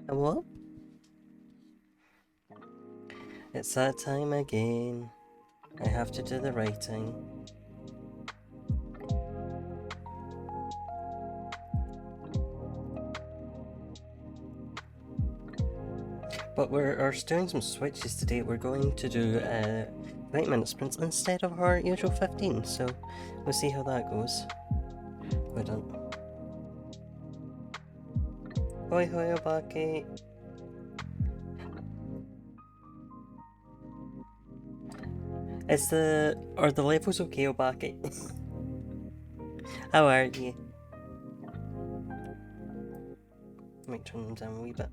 Hello? It's that time again. I have to do the writing. But we're doing some switches today. We're going to do 20-minute sprints instead of our usual 15, so we'll see how that goes. Hold on. Hoi hoi obake. Are the levels okay, Obake? How are you? Might turn them down a wee bit.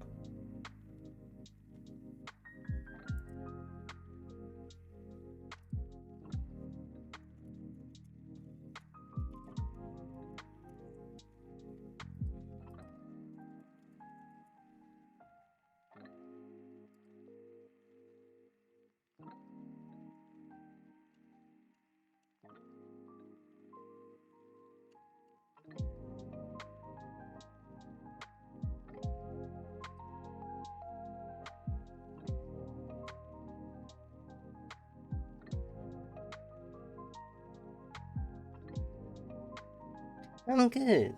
I'm good.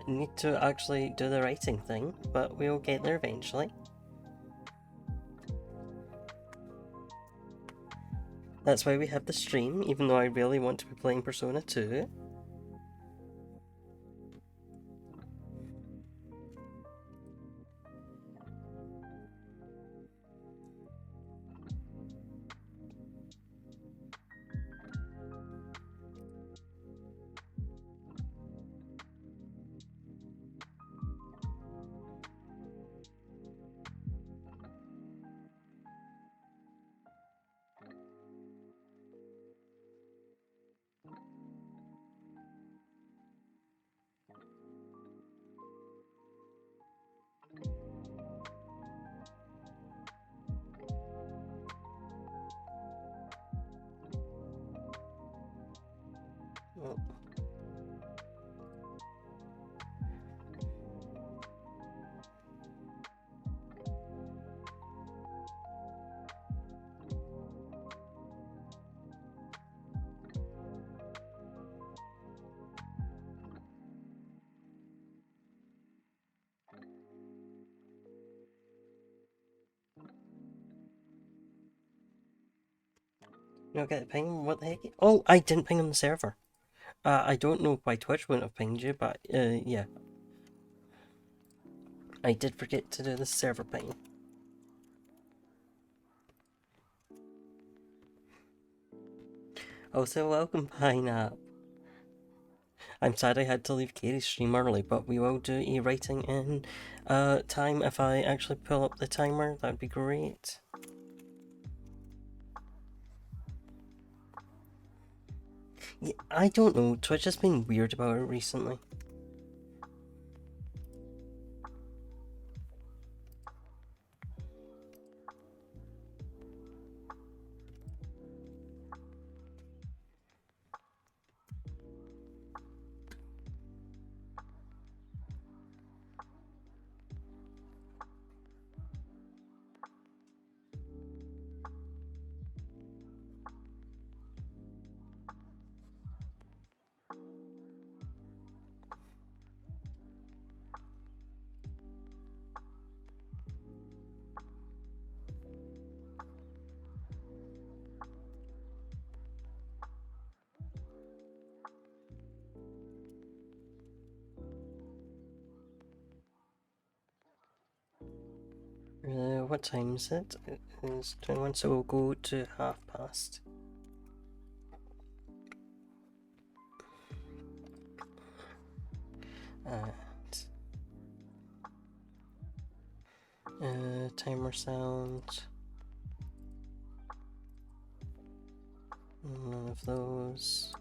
Need to actually do the writing thing, but we'll get there eventually. That's why we have the stream, even though I really want to be playing Persona 2. Oh. You don't get the ping? What the heck? Oh, I didn't ping on the server. I don't know why Twitch wouldn't have pinged you, but yeah. I did forget to do the server ping. Also, welcome, Pineapple. I'm sad I had to leave Katie's stream early, but we will do a writing in time. If I actually pull up the timer, that would be great. Yeah, I don't know, Twitch has been weird about it recently. What time is it? It is 21, so we'll go to past. And timer sound. None of those.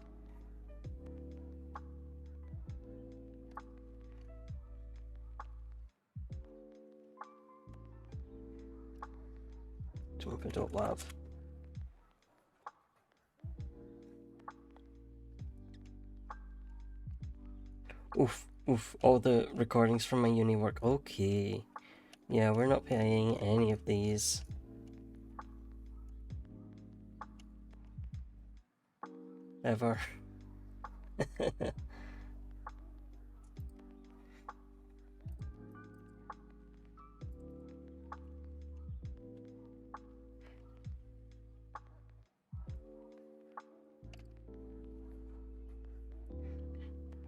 Love. Oof. Oof, all the recordings from my uni work. Okay. Yeah, we're not paying any of these. Ever.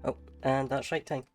Oh, and that's right time.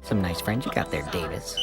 Some nice friends you got there, Davis.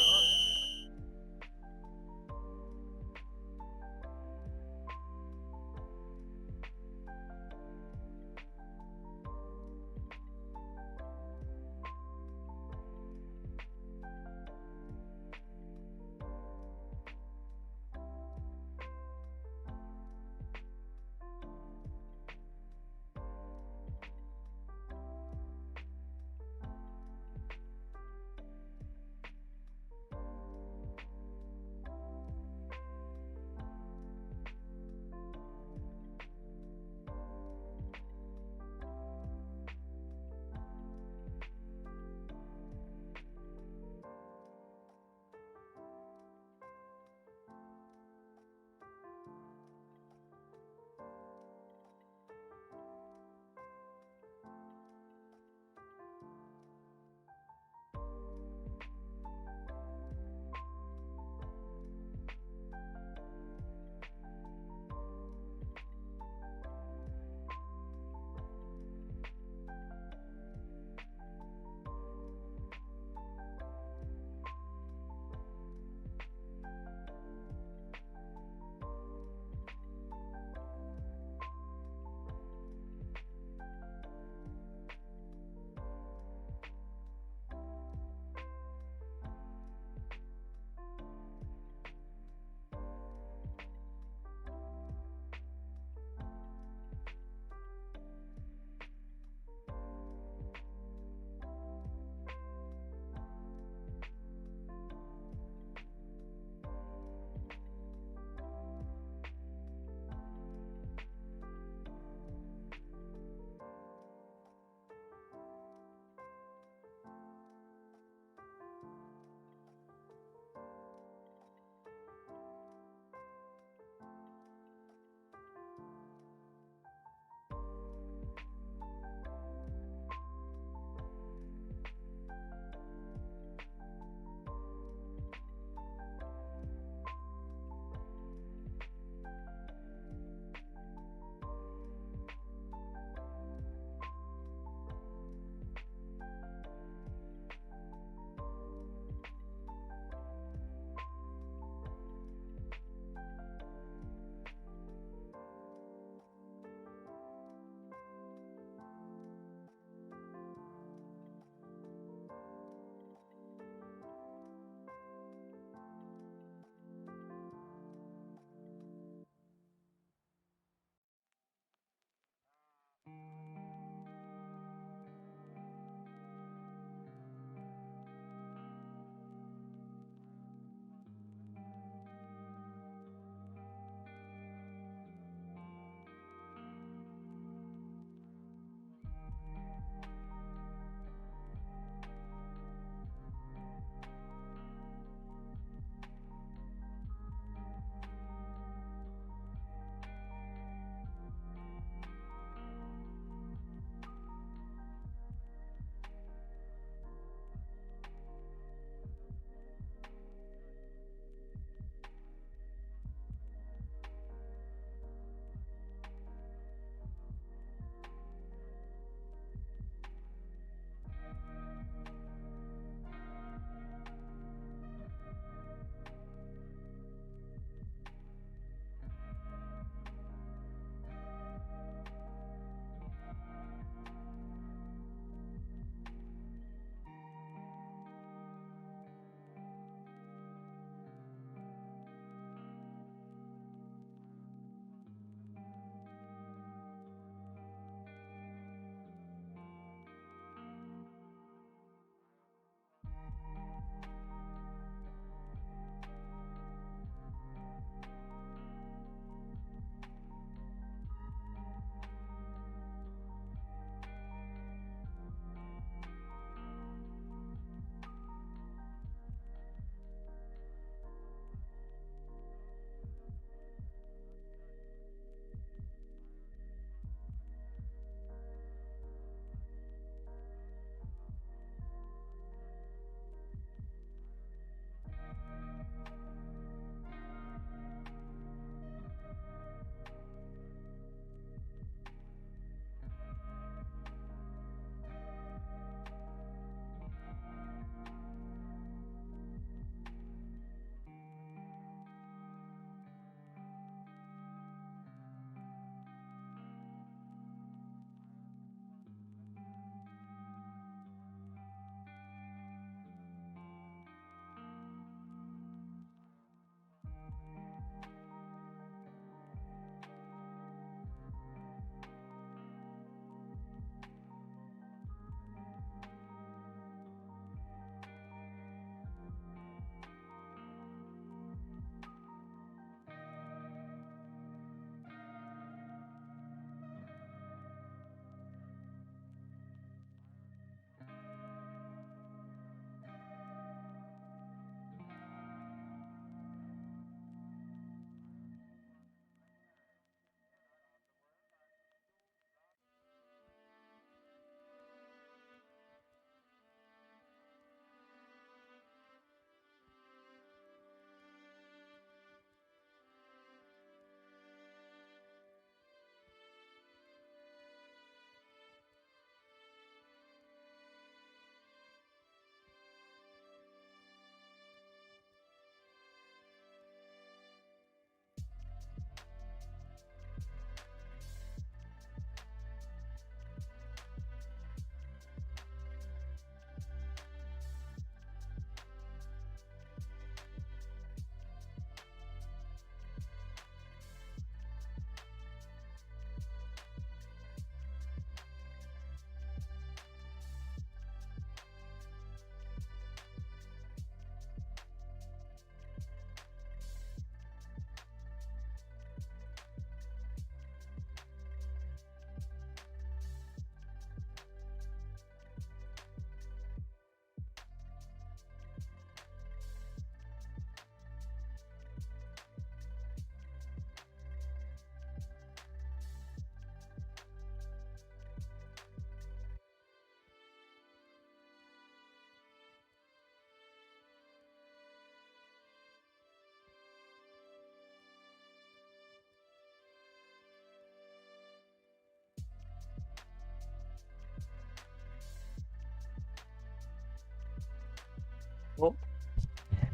Oh,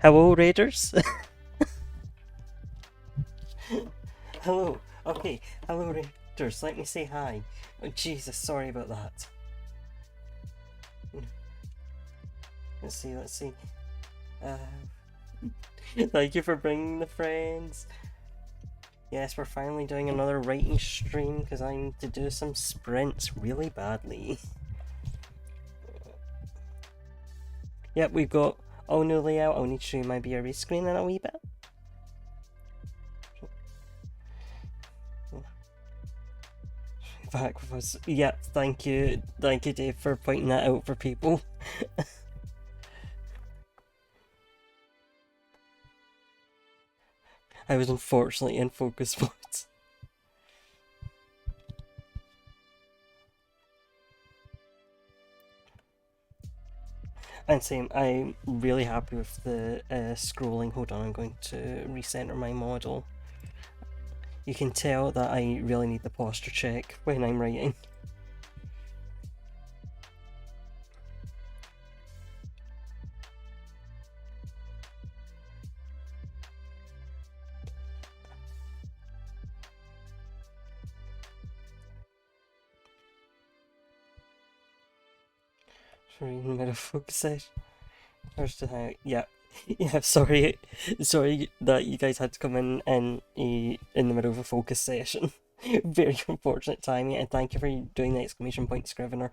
hello, Raiders. Hello. Okay, hello, Raiders. Let me say hi. Oh, Jesus, sorry about that. Let's see, let's see. Thank you for bringing the friends. Yes, we're finally doing another writing stream because I need to do some sprints really badly. Yep, we've got all new layout. I'll need to show you my BRB screen in a wee bit. Back with us. Yep, thank you, Dave, for pointing that out for people. I was unfortunately in focus mode. And same, I'm really happy with the scrolling. Hold on, I'm going to recenter my model. You can tell that I really need the posture check when I'm writing. Sorry, in the middle of focus session. First, yeah. Yeah, sorry that you guys had to come in the middle of a focus session. Very unfortunate timing, and thank you for doing the exclamation point Scrivener.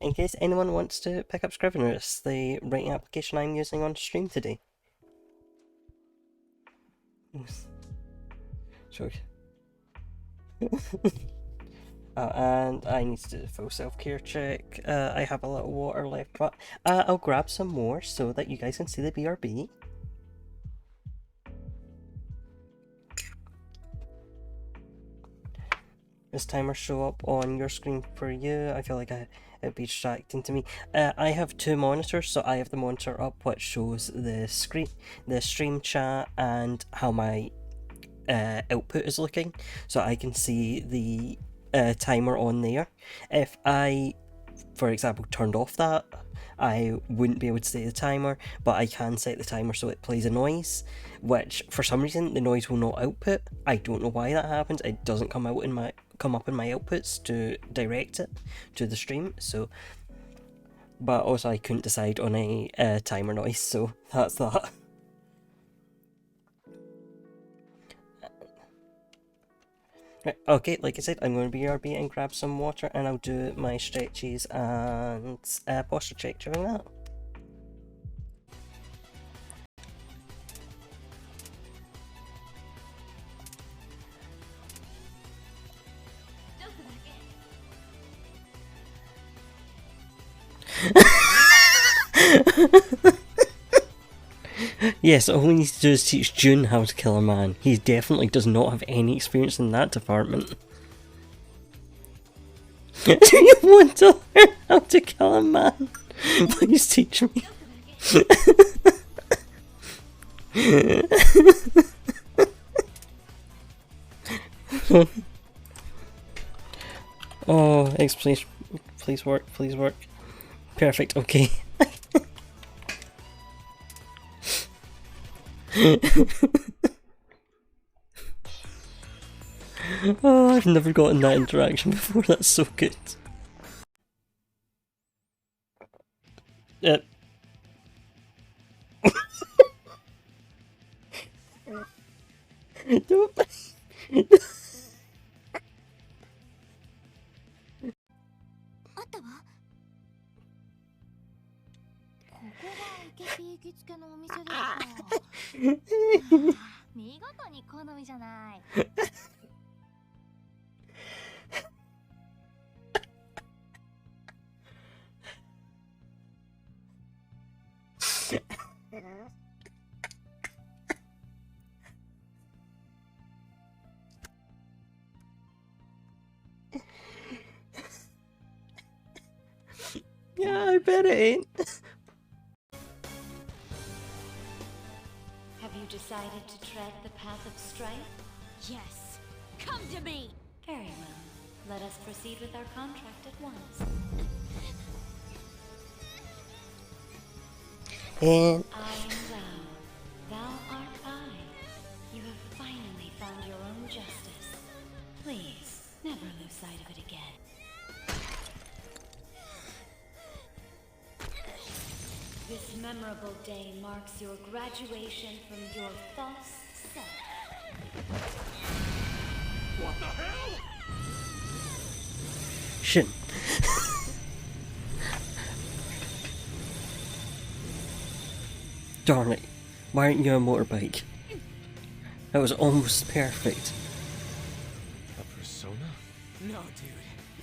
In case anyone wants to pick up Scrivener, it's the writing application I'm using on stream today. Sorry. And I need to do a full self-care check. I have a little water left, but I'll grab some more so that you guys can see the BRB. Does timer show up on your screen for you? I feel like it'd be distracting to me. I have two monitors, so I have the monitor up which shows the screen, the stream chat, and how my output is looking, so I can see the timer on there. If I, for example, turned off that, I wouldn't be able to see the timer, but I can set the timer so it plays a noise, which for some reason the noise will not output. I don't know why that happens. It doesn't come up in my outputs to direct it to the stream. So, but also I couldn't decide on a timer noise, so that's that. Right, okay, like I said, I'm going to BRB and grab some water, and I'll do my stretches and posture check during that. Yes, all he needs to do is teach June how to kill a man. He definitely does not have any experience in that department. Do you want to learn how to kill a man? Please teach me. Oh, X, please work, please work. Perfect, okay. Oh, I've never gotten that interaction before, that's so good. Don't. あったわ。ここが受けピー行きつけのお店ですか。見事に好みじゃない。Yeah, I bet it ain't. Have you decided to tread the path of strife? Yes. Come to me. Very well. Let us proceed with our contract at once. And I am thou. Thou art I. You have finally found your own justice. Please, never lose sight of it again. This memorable day marks your graduation from your false self. What the hell? shit. Darn it. Why aren't you a motorbike? That was almost perfect. A persona? No,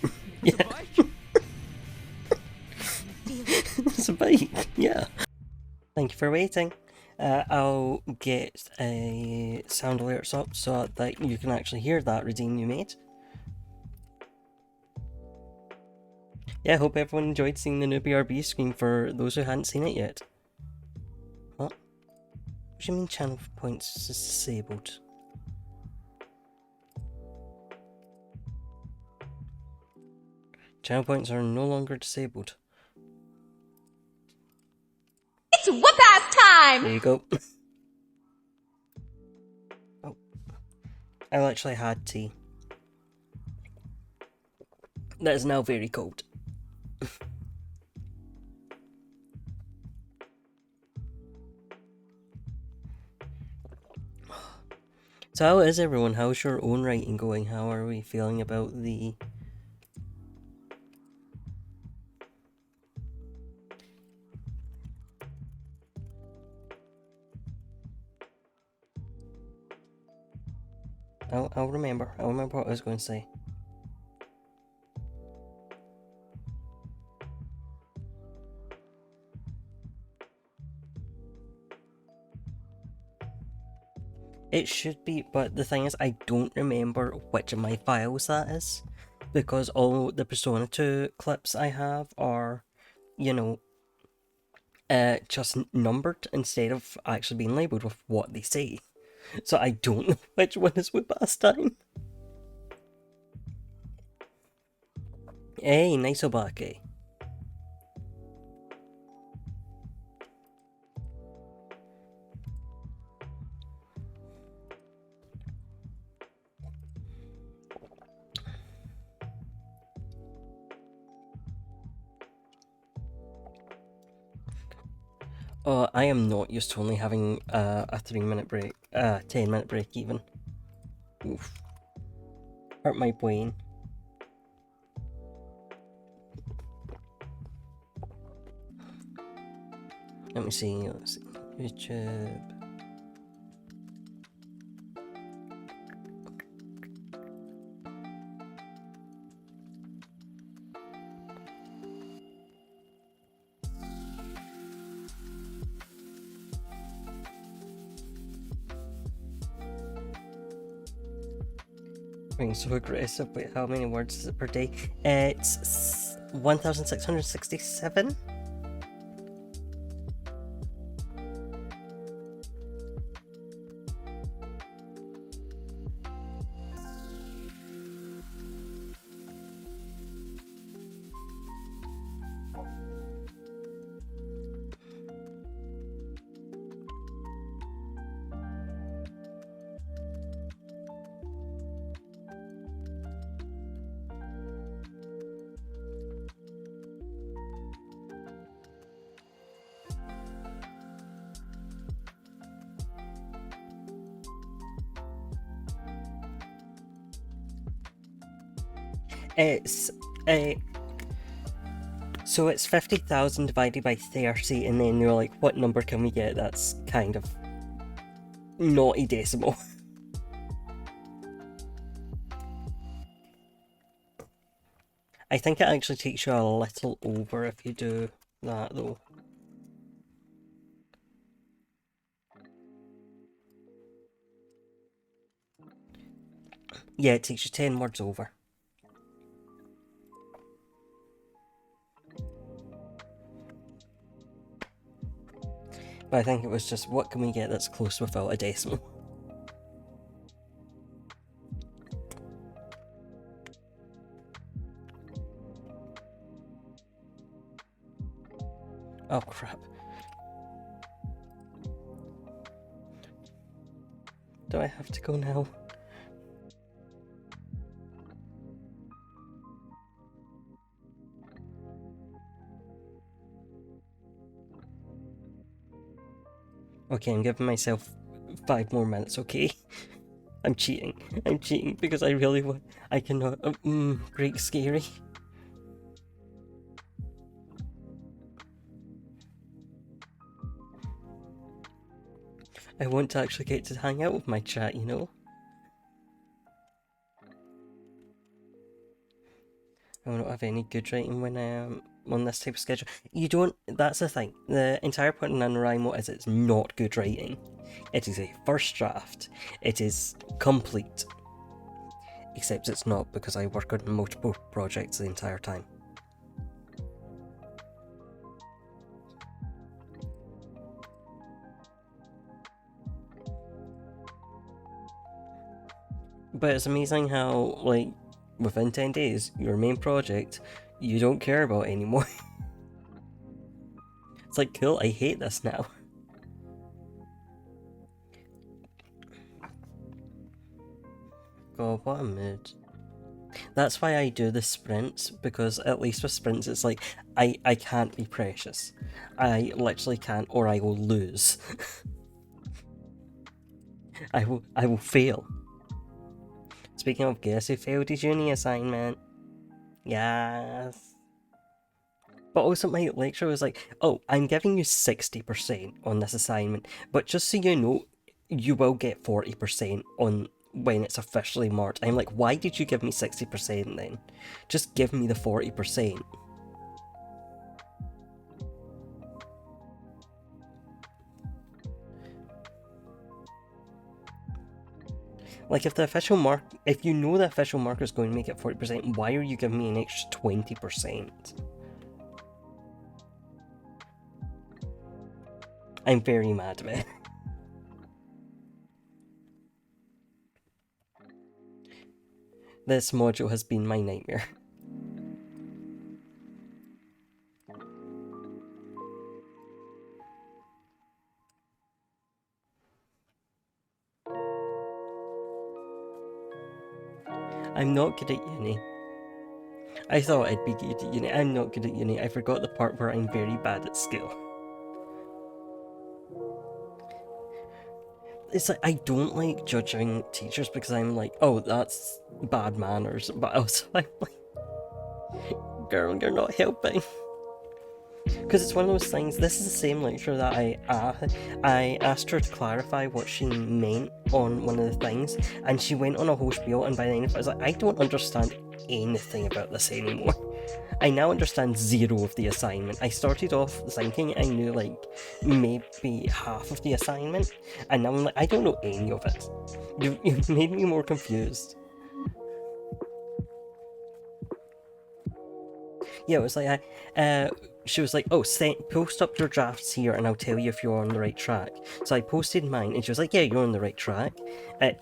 dude. Yeah. It's a bike? It's a bike, yeah. Thank you for waiting. I'll get sound alerts up so that you can actually hear that redeem you made. Yeah, I hope everyone enjoyed seeing the new BRB screen for those who hadn't seen it yet. What? What do you mean channel points is disabled? Channel points are no longer disabled. It's whoop-ass time! There you go. Oh. I actually had tea. That is now very cold. So how is everyone? How's your own writing going? How are we feeling about the... I'll remember what I was going to say. It should be, but the thing is, I don't remember which of my files that is, because all the Persona 2 clips I have are, you know, just numbered instead of actually being labelled with what they say. So I don't know which one is with Time. Hey, nice Obake. I am not used to only having a 3-minute break, 10-minute break even. Oof. hurt my brain. Let me see, YouTube. Being so aggressive, wait, how many words is it per day? It's 1,667? It's so it's 50,000 divided by 30, and then you're like, what number can we get that's kind of naughty decimal? I think it actually takes you a little over if you do that though. Yeah, it takes you 10 words over. But I think it was just, what can we get that's close without a decimal? Oh crap. Do I have to go now? Okay, I'm giving myself 5 more minutes, okay? I'm cheating. I'm cheating because I really want. I cannot break scary. I want to actually get to hang out with my chat, you know? I don't have any good writing when I am on this type of schedule. You don't, that's the thing. The entire point of NaNoWriMo is it's not good writing. It is a first draft. It is complete. Except it's not, because I work on multiple projects the entire time. But it's amazing how, like, within 10 days, your main project, you don't care about anymore. It's like, cool, I hate this now. God, what a mood. That's why I do the sprints, because at least with sprints it's like, I can't be precious. I literally can't, or I will lose. I will fail. Speaking of, guess who failed his uni assignment? Yes. But also my lecturer was like, oh, I'm giving you 60% on this assignment, but just so you know, you will get 40% on when it's officially marked. I'm like, why did you give me 60% then? Just give me the 40%. Like, if you know the official marker is going to make it 40%, why are you giving me an extra 20%? I'm very mad about it. This module has been my nightmare. I'm not good at uni. I thought I'd be good at uni. I'm not good at uni. I forgot the part where I'm very bad at school. it's like I don't like judging teachers because I'm like, oh, that's bad manners, but also I'm like, girl, you're not helping. Because it's one of those things. This is the same lecture that I asked her to clarify what she meant on one of the things, and she went on a whole spiel. And by the end of it, I was like, I don't understand anything about this anymore. I now understand zero of the assignment. I started off thinking I knew like maybe half of the assignment, and now I'm like, I don't know any of it. You've made me more confused. Yeah, it was like she was like, oh, post up your drafts here and I'll tell you if you're on the right track. So I posted mine and she was like, yeah, you're on the right track.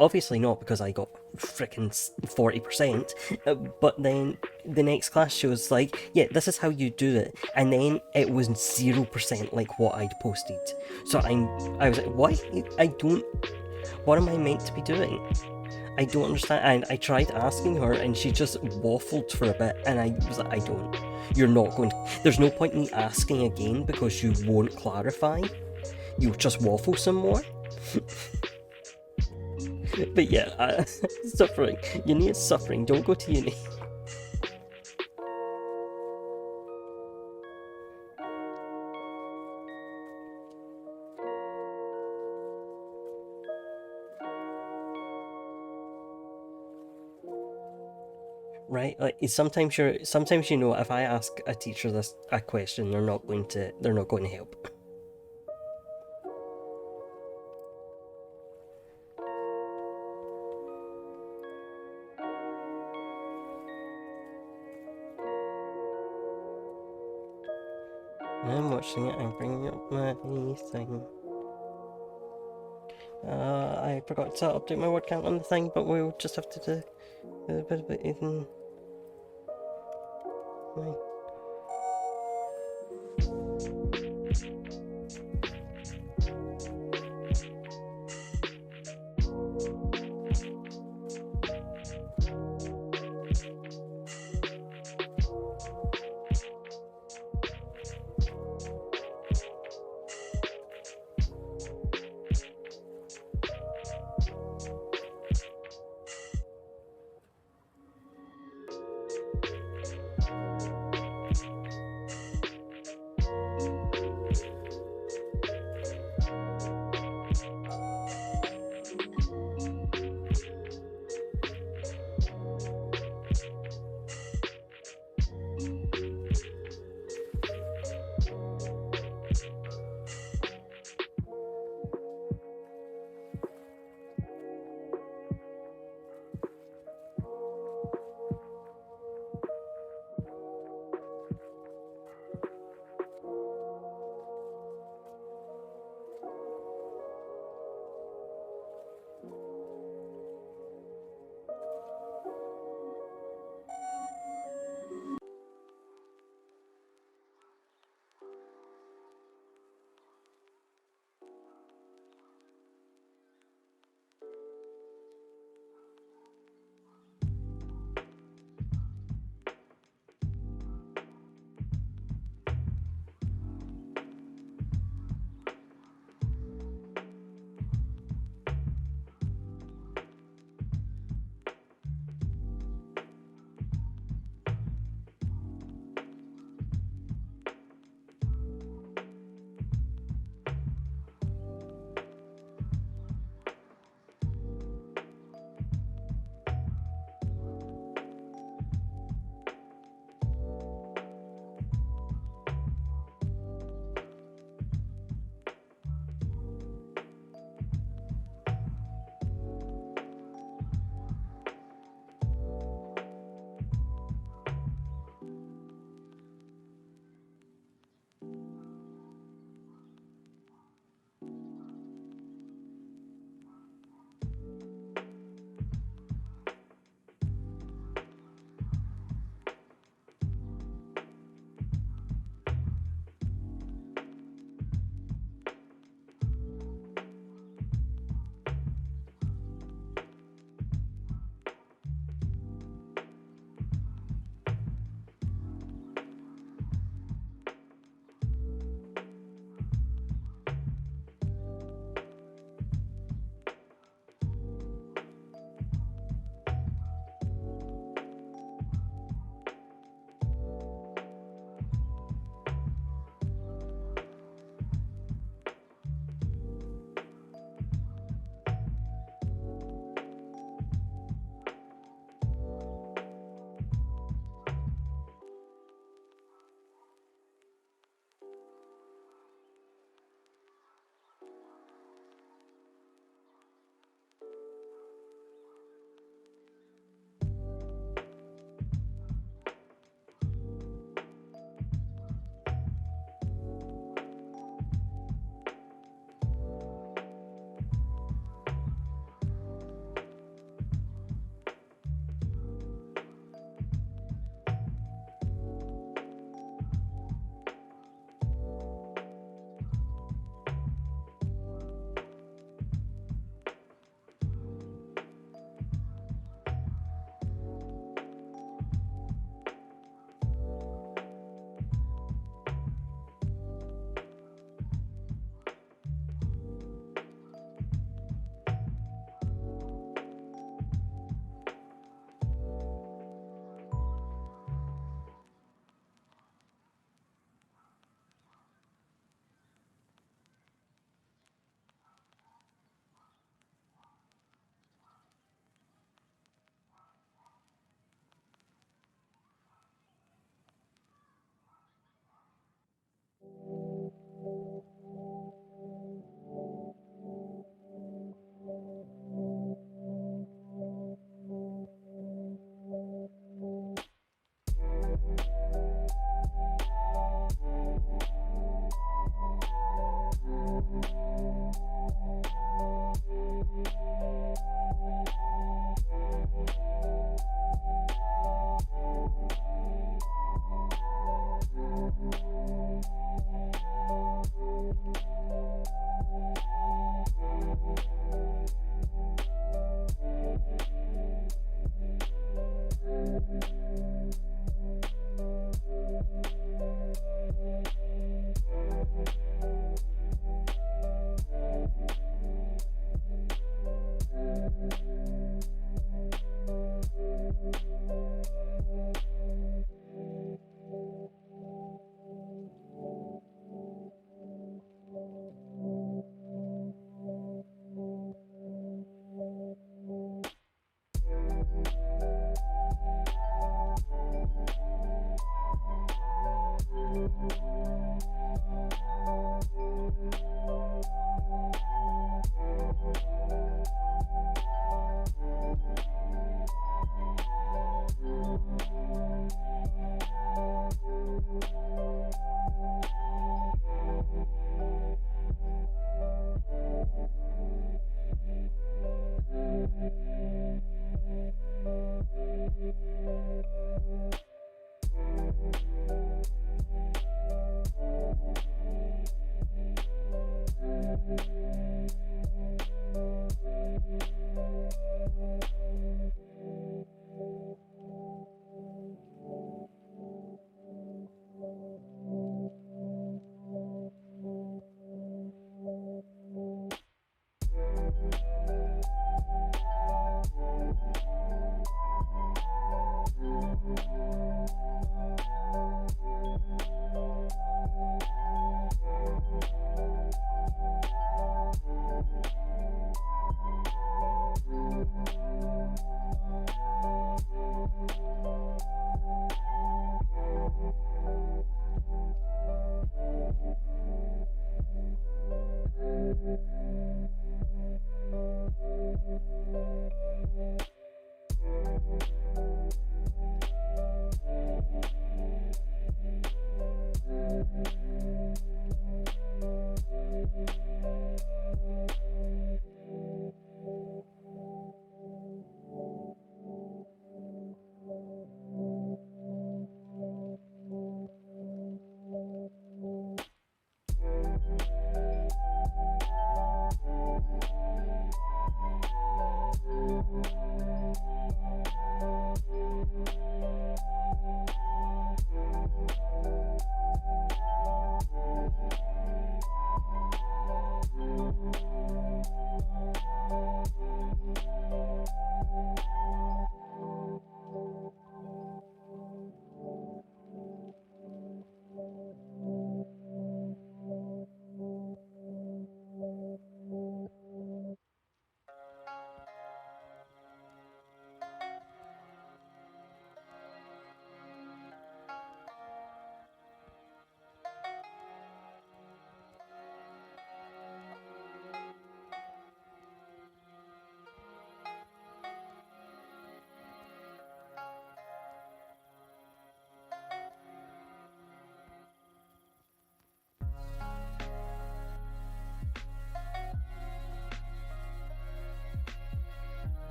Obviously not, because I got freaking 40%, but then the next class she was like, yeah, this is how you do it. And then it was 0% like what I'd posted. So I was like, what? What am I meant to be doing? I don't understand. And I tried asking her and she just waffled for a bit, and I was like, you're not going to, there's no point in me asking again because you won't clarify. You'll just waffle some more. But yeah, suffering. Uni is suffering. Don't go to uni. Right, like sometimes you know, if I ask a teacher a question, they're not going to help. I'm watching it. I'm bringing up my thing. I forgot to update my word count on the thing, but we'll just have to do a bit of it even. Right.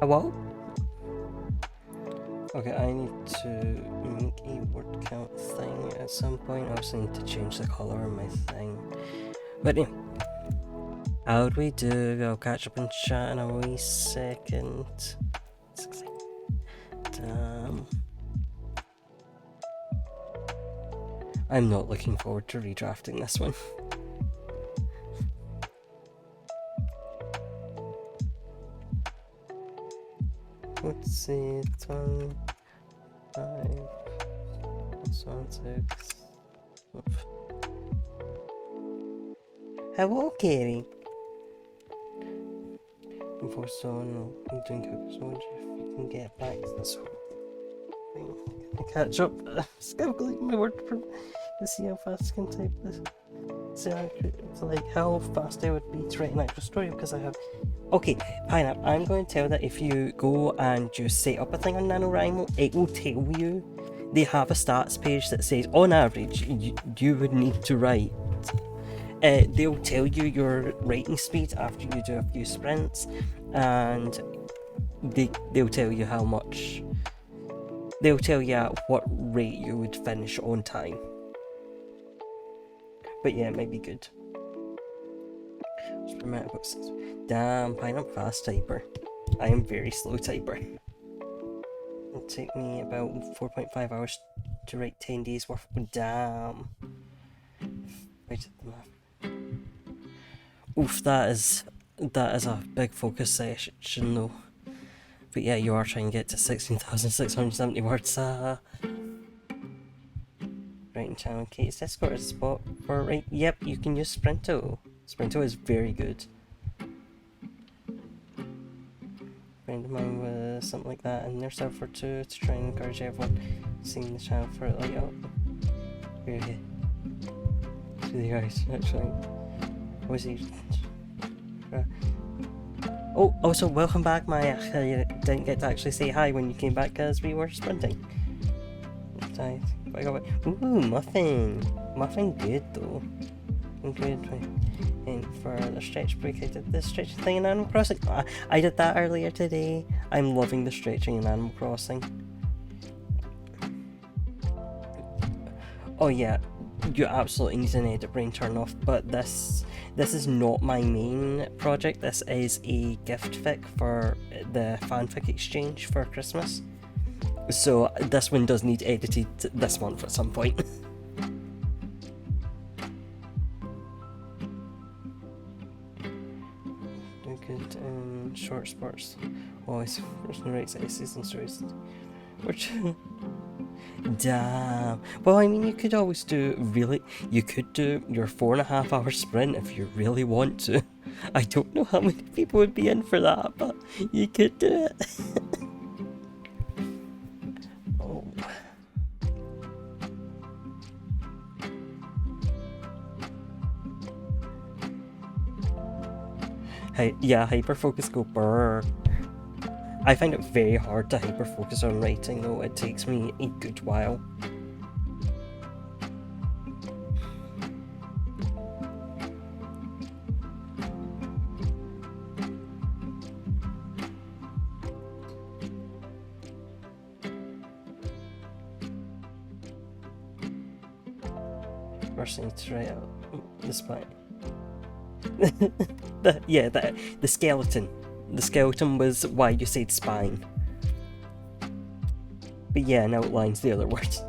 Hello? Okay, I need to make a word count thing at some point. I also need to change the colour of my thing. But yeah. How do we do? I'll catch up in chat in a wee second. Damn. I'm not looking forward to redrafting this one. Let's see, 1, 5, 1, 6. Hello, Katie. Before someone doing cookies, I wonder if you can get back to this whole thing. Catch up. Calculate my word for to see how fast I can type this. See how like how fast I would be to write an actual story because I have. Okay, Pineapple, I'm going to tell that if you go and you set up a thing on NaNoWriMo, it will tell you, they have a stats page that says, on average, you would need to write. They'll tell you your writing speed after you do a few sprints, and they'll tell you how much, they'll tell you at what rate you would finish on time. But yeah, it might be good. Damn, Pineapple fast typer. I am very slow typer. It'll take me about 4.5 hours to write 10 days worth. Damn. Right at the map. Oof, that is a big focus session though. But yeah, you are trying to get to 16,670 words. Writing channel. Kate's Discord is a spot for right. Yep, you can use Sprinto. Sprinto is very good. Friend of mine with something like that in their server too, to try and encourage everyone seeing the channel for it. Like, oh, very good. To the guys, actually. Was he? Oh, also welcome back, Maya. You didn't get to actually say hi when you came back because we were sprinting. I got it. Ooh, muffin. Muffin good though. Good. And for the stretch break, I did the stretching thing in Animal Crossing. I did that earlier today. I'm loving the stretching in Animal Crossing. Oh yeah, you absolutely need an edit brain turn off, but this is not my main project. This is a gift fic for the fanfic exchange for Christmas. So this one does need edited this month at some point. Good short spurts. Always person writes essays and stories. Which damn. Well, I mean, you could always do you could do your 4.5 hour sprint if you really want to. I don't know how many people would be in for that, but you could do it. Oh. Hey, yeah, hyperfocus go burr. I find it very hard to hyperfocus on writing though, it takes me a good while. First thing to write out the spine. The skeleton. The skeleton was why you said spine. But yeah, and outlines the other words.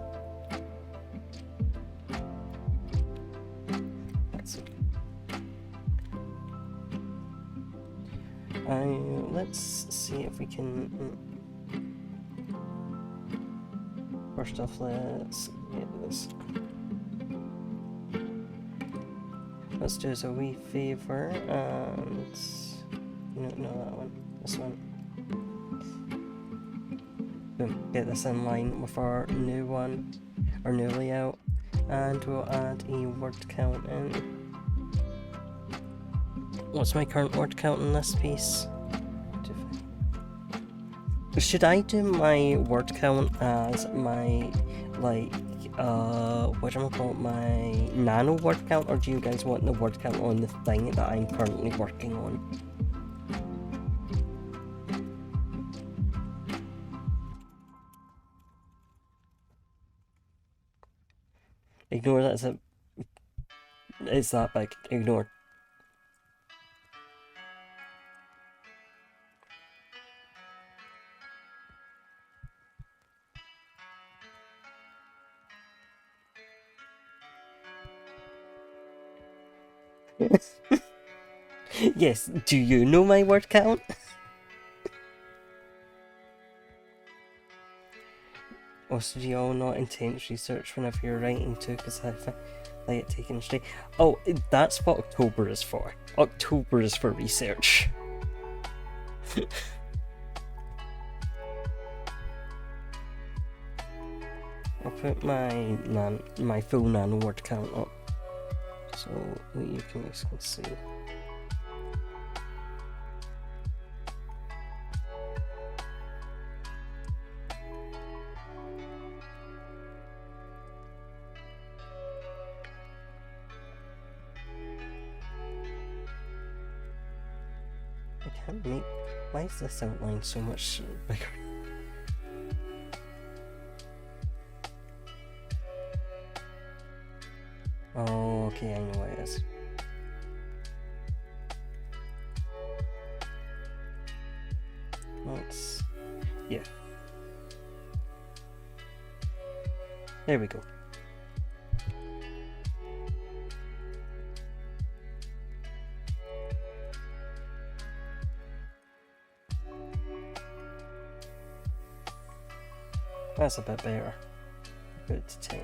Let's see if we can. First off, let's get this. Let's do us a wee favour and. No, that one. This one. Boom. Get this in line with our new one, our new layout, and we'll add a word count in. What's my current word count in this piece? Should I do my word count as my, like, whatchamacallit, my nano word count, or do you guys want the word count on the thing that I'm currently working on? Ignore that. It's that big. Ignore. Yes, do you know my word count? Also, do you all not intense research whenever you're writing too? Because I like it taken straight. Oh, that's what October is for. October is for research. I'll put my full nano word count up so that you can see. I can't make. Why is this outline so much bigger? Oh, okay, I know what it is. Let's. Yeah. There we go. That's a bit better. Put it to 10.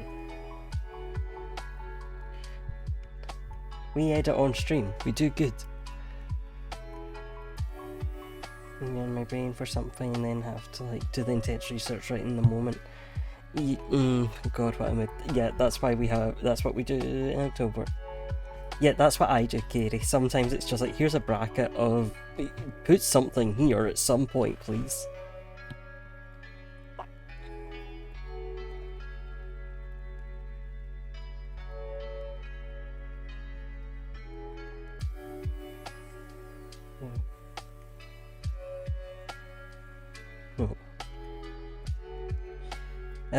We edit on stream. We do good. And in my brain for something and then have to like do the intense research right in the moment. God, what am I? Yeah, that's why that's what we do in October. Yeah, that's what I do, Katie. Sometimes it's just like, here's a bracket of, put something here at some point, please.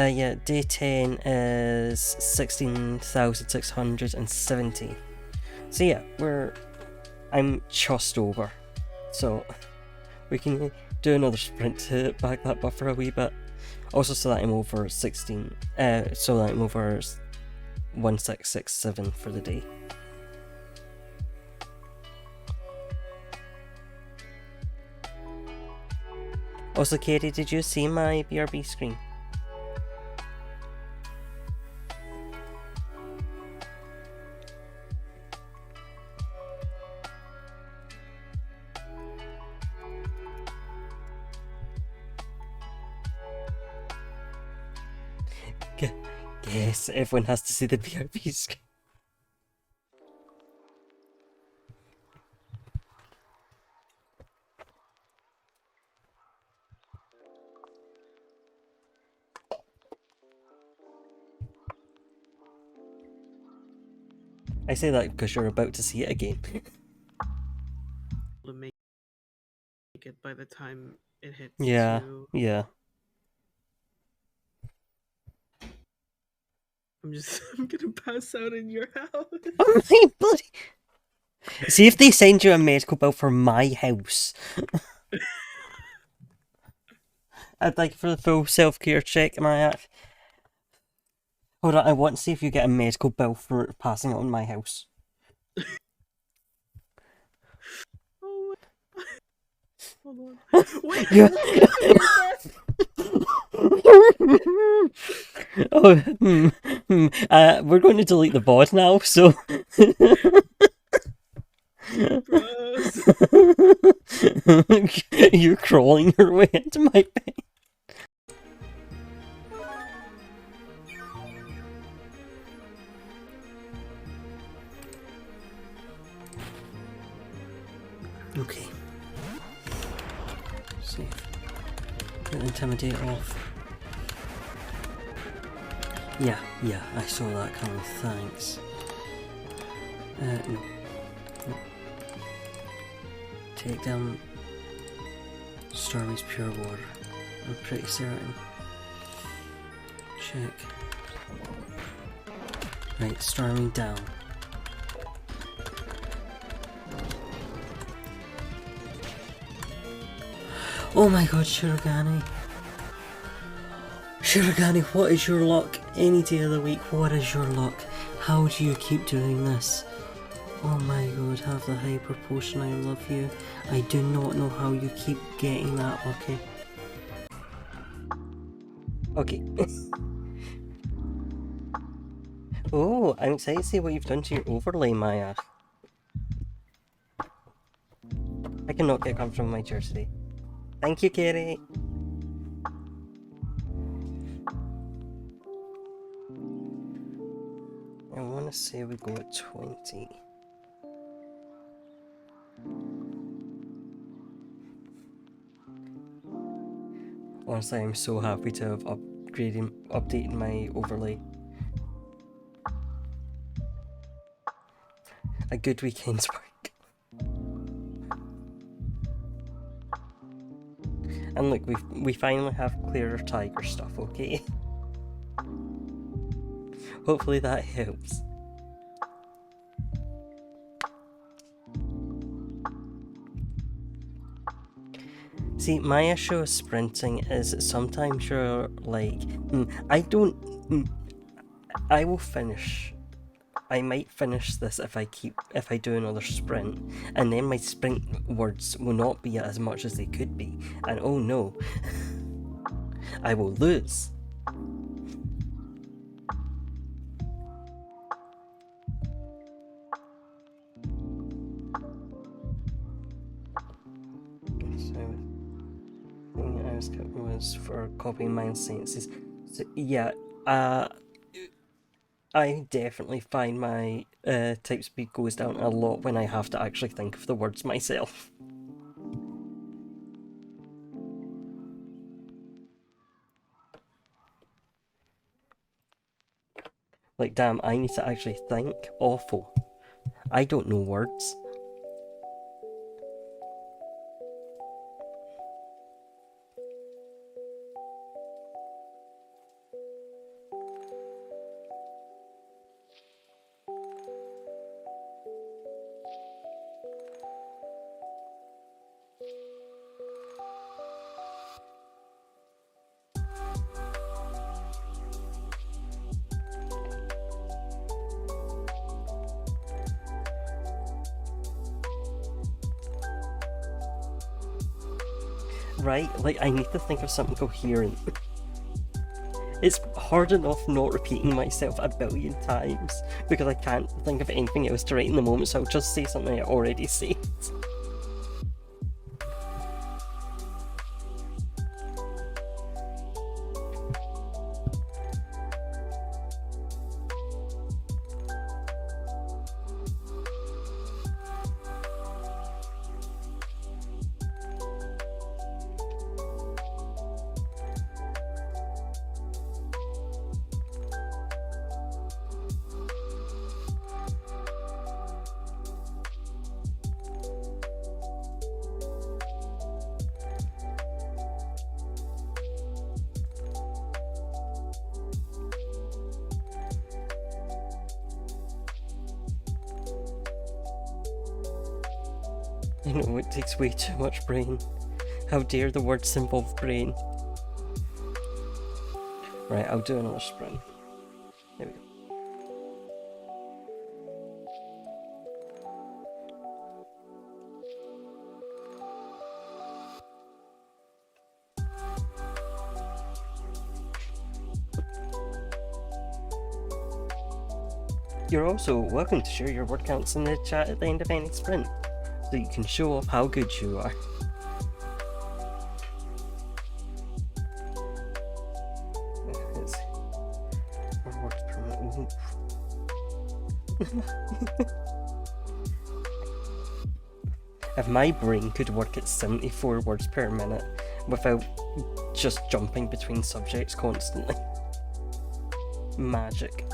Yeah, day 10 is 16,670. So yeah, I'm just over. So we can do another sprint to back that buffer a wee bit. Also so that I'm over 16, so that I'm over 1667 for the day. Also, Katie, did you see my BRB screen? Yes, everyone has to see the BRB screen. I say that because you're about to see it again. To make it by the time it hits. Yeah, yeah. I'm gonna pass out in your house. Oh my bloody! See if they send you a medical bill for my house. I'd like for the full self-care check. Am I at? Hold on, I want to see if you get a medical bill for passing it on my house. Oh my... Hold on. Wait. We're going to delete the VoD now, so. You're crawling your way into my bed. Okay. Save. Get intimidate off. Yeah, I saw that coming, thanks. No. Take down Stormy's pure water. I'm pretty certain. Check. Right, storming down. Oh my god, Shirogane. Shirogane, what is your luck? Any day of the week, what is your luck? How do you keep doing this? Oh my god, have the hyper potion, I love you. I do not know how you keep getting that lucky. Okay. Oh, I'm excited to see what you've done to your overlay, Maya. I cannot get comfortable in my chair today. Thank you, Kerry. I want to say we go at 20. Honestly, I'm so happy to have updated my overlay. A good weekend's work. And look, we finally have clearer tiger stuff, okay? Hopefully that helps. See, my issue with sprinting is sometimes you're like, I will finish. I might finish this if I do another sprint, and then my sprint words will not be as much as they could be, and oh no, I will lose. Was for copying my sentences. So yeah, I definitely find my type speed goes down a lot when I have to actually think of the words myself. Like, damn, I need to actually think. Awful. I don't know words. Right? Like, I need to think of something coherent. It's hard enough not repeating myself a billion times because I can't think of anything else to write in the moment, so I'll just say something I already said. I know it takes way too much brain. How dare the words involve brain? Right, I'll do another sprint. There we go. You're also welcome to share your word counts in the chat at the end of any sprint, so you can show off how good you are. Words per minute. If my brain could work at 74 words per minute without just jumping between subjects constantly. Magic.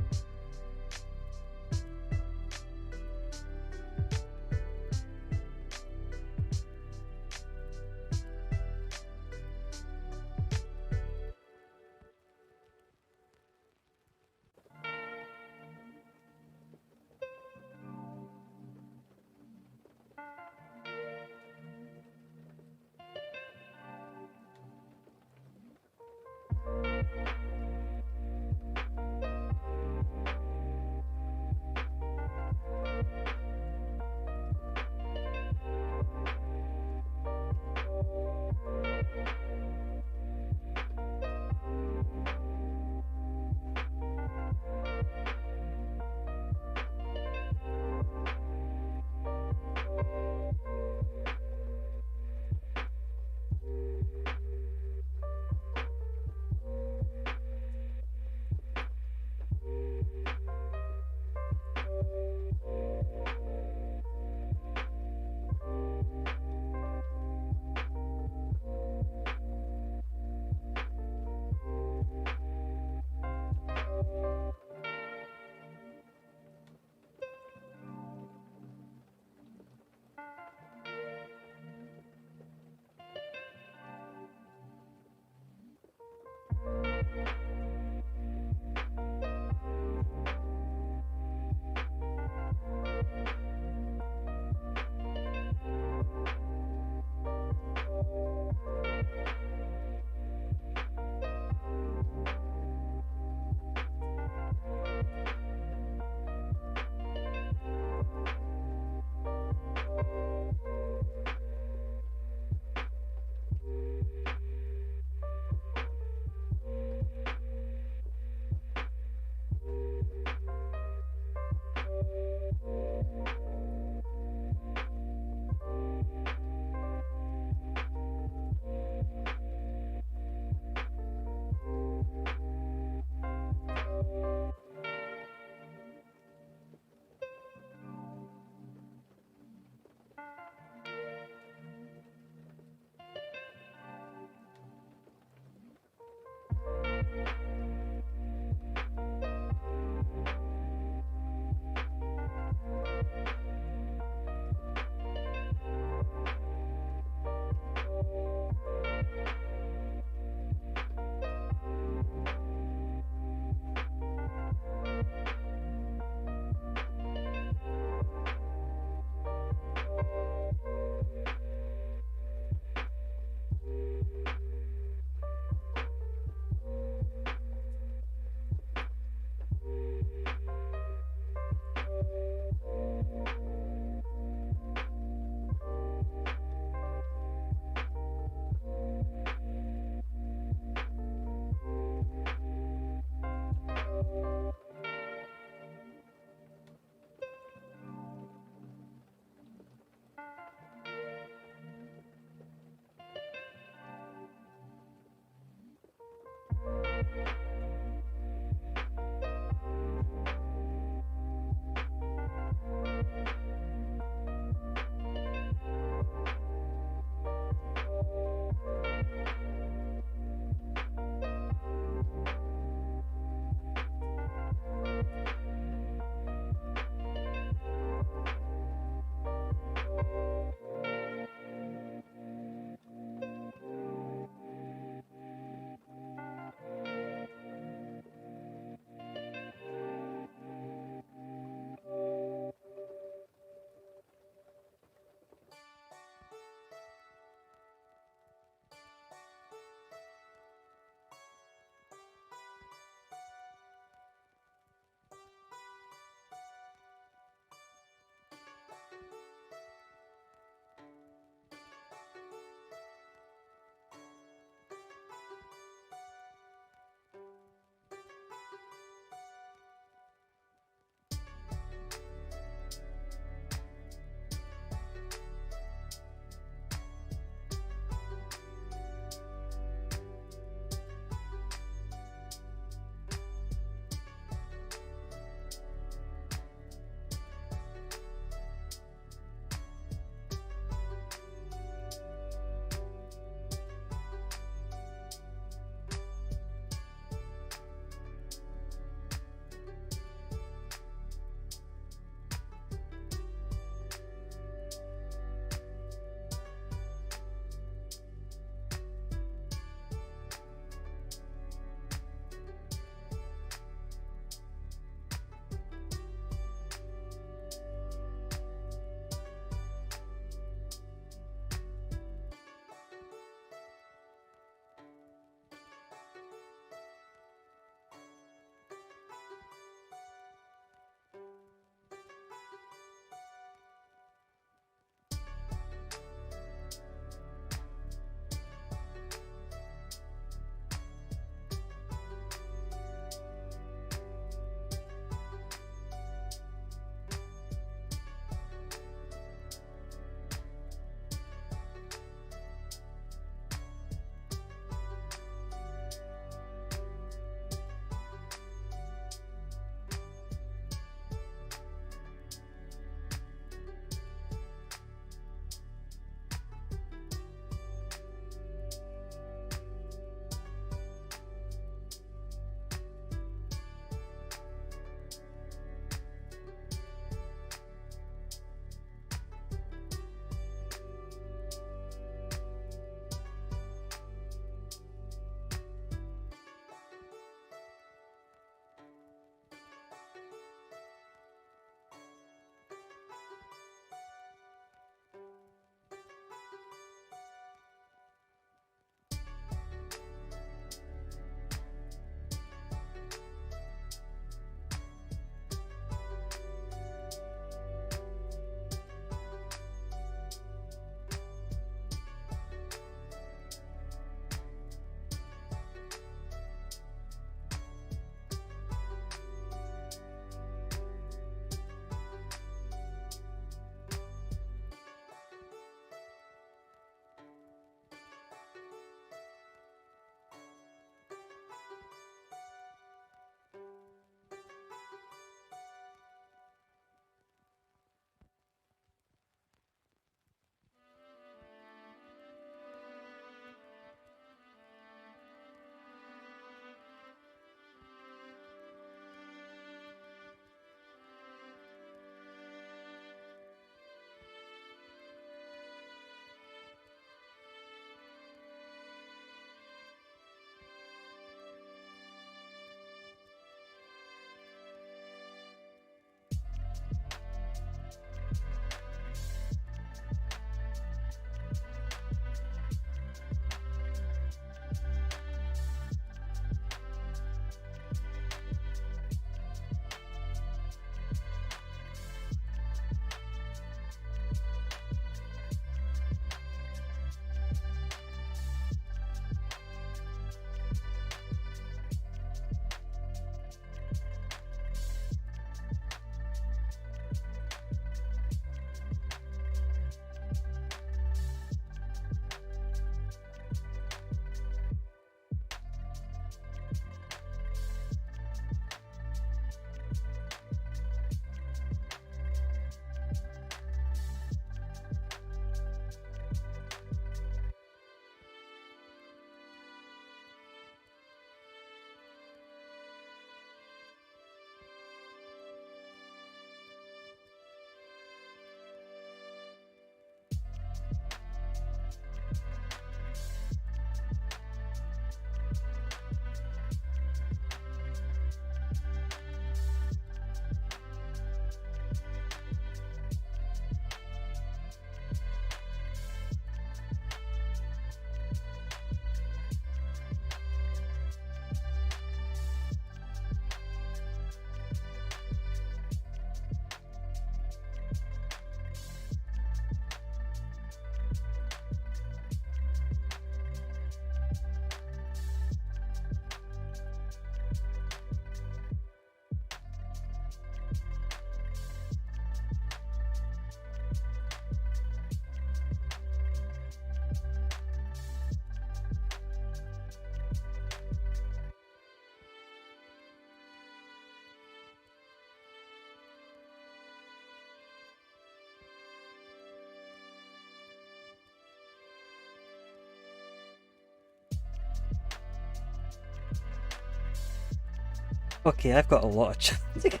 Okay, I've got a lot of challenges.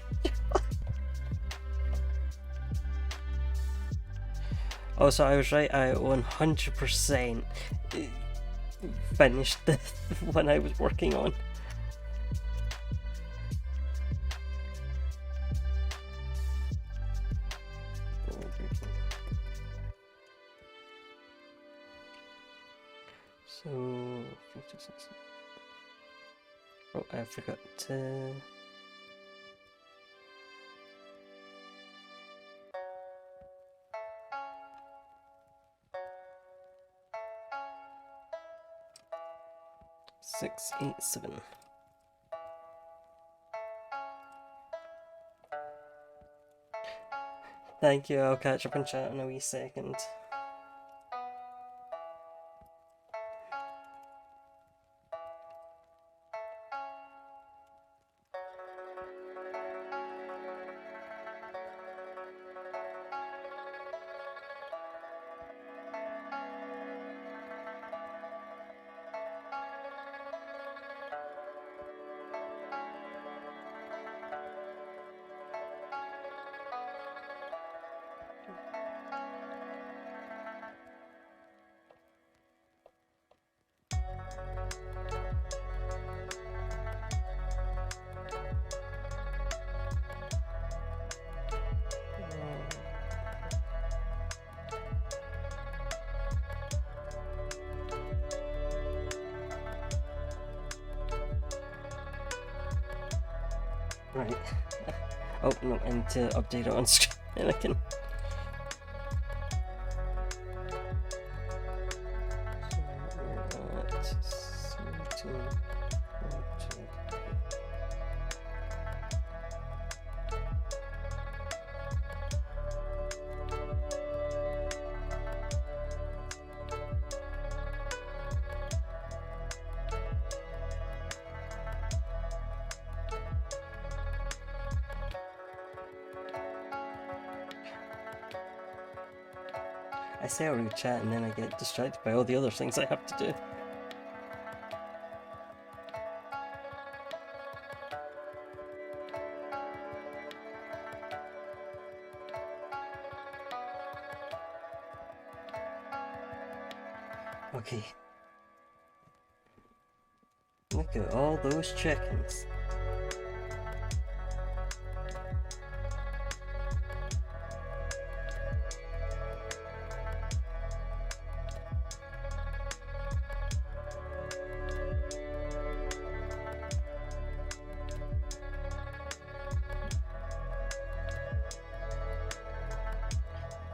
Oh, so I was right, I 100% finished the one I was working on. So, 56. Oh, I forgot to... Six, eight, seven. Thank you, I'll catch up in chat in a wee second. Right. Oh, no, I need to update it on screen and I can... I say I'll read chat and then I get distracted by all the other things I have to do. Okay. Look at all those chickens.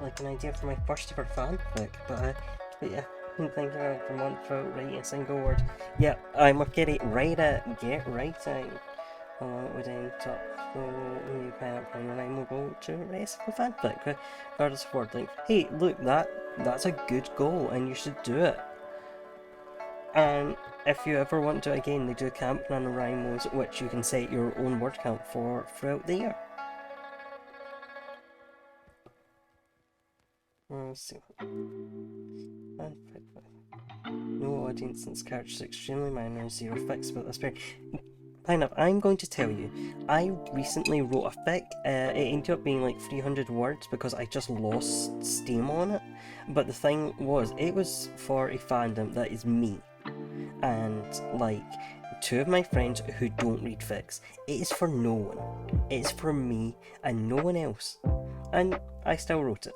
Like an idea for my first ever fanfic, but yeah, I think I for month without writing a single word. Yeah, I'm getting right at get writing. We then top so you can and I will go to rest of the fanfic regardless of word length. Hey, look, that's a good goal and you should do it. And if you ever want to again, they do Camp NaNoWriMos, which you can set your own word count for throughout the year. Let's see. No audience since characters extremely minor, zero fix, but that's fair. Pineapple, I'm going to tell you, I recently wrote a fic. It ended up being like 300 words because I just lost steam on it. But the thing was, it was for a fandom that is me. And like, two of my friends who don't read fics. It is for no one. It's for me and no one else. And I still wrote it.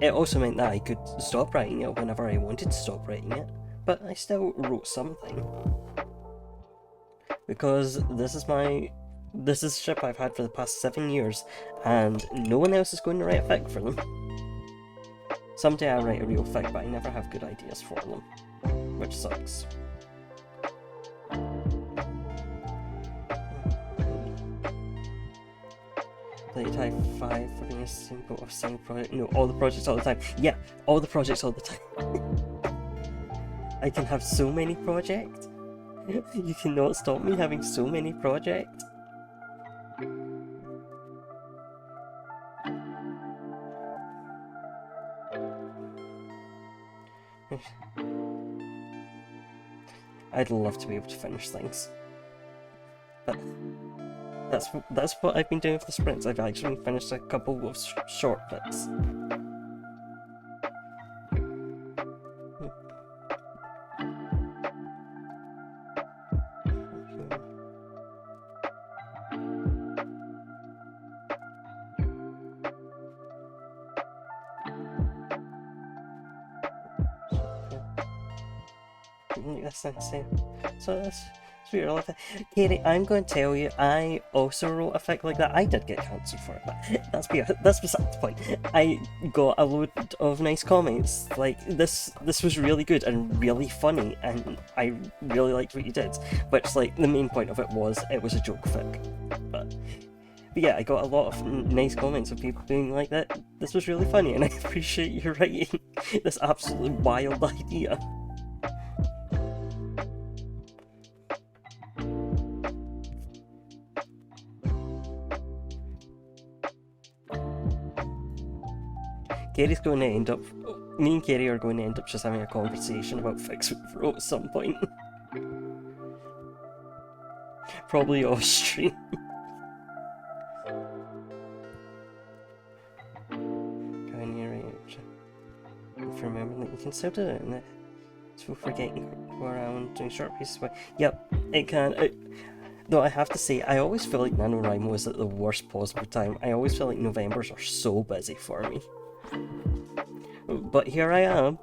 It also meant that I could stop writing it whenever I wanted to stop writing it, but I still wrote something. Because this is ship I've had for the past 7 years, and no one else is going to write a fic for them. Someday I'll write a real fic, but I never have good ideas for them, which sucks. Play type 5 for being a symbol of same project. No, all the projects all the time. Yeah, all the projects all the time. I can have so many projects. You cannot stop me having so many projects. I'd love to be able to finish things. But That's what I've been doing for the sprints. I've actually finished a couple of short bits. That's insane. So that's weird. I love that. Katie, I'm going to tell you, I also wrote a fic like that. I did get cancelled for it, but that's beside the point. I got a load of nice comments. Like, this was really good and really funny, and I really liked what you did. But it's like, the main point of it was a joke fic. But yeah, I got a lot of nice comments of people being like that. This was really funny, and I appreciate you writing this absolutely wild idea. Kerry's going to end up... Me and Kerry are going to end up just having a conversation about fics we've wrote at some point. Probably off stream. Can you write? If you remember that you can still do it, and it's for forgetting go around doing short pieces. But yep, it can. Though I have to say, I always feel like NaNoWriMo is at the worst possible time. I always feel like Novembers are so busy for me. But here I am,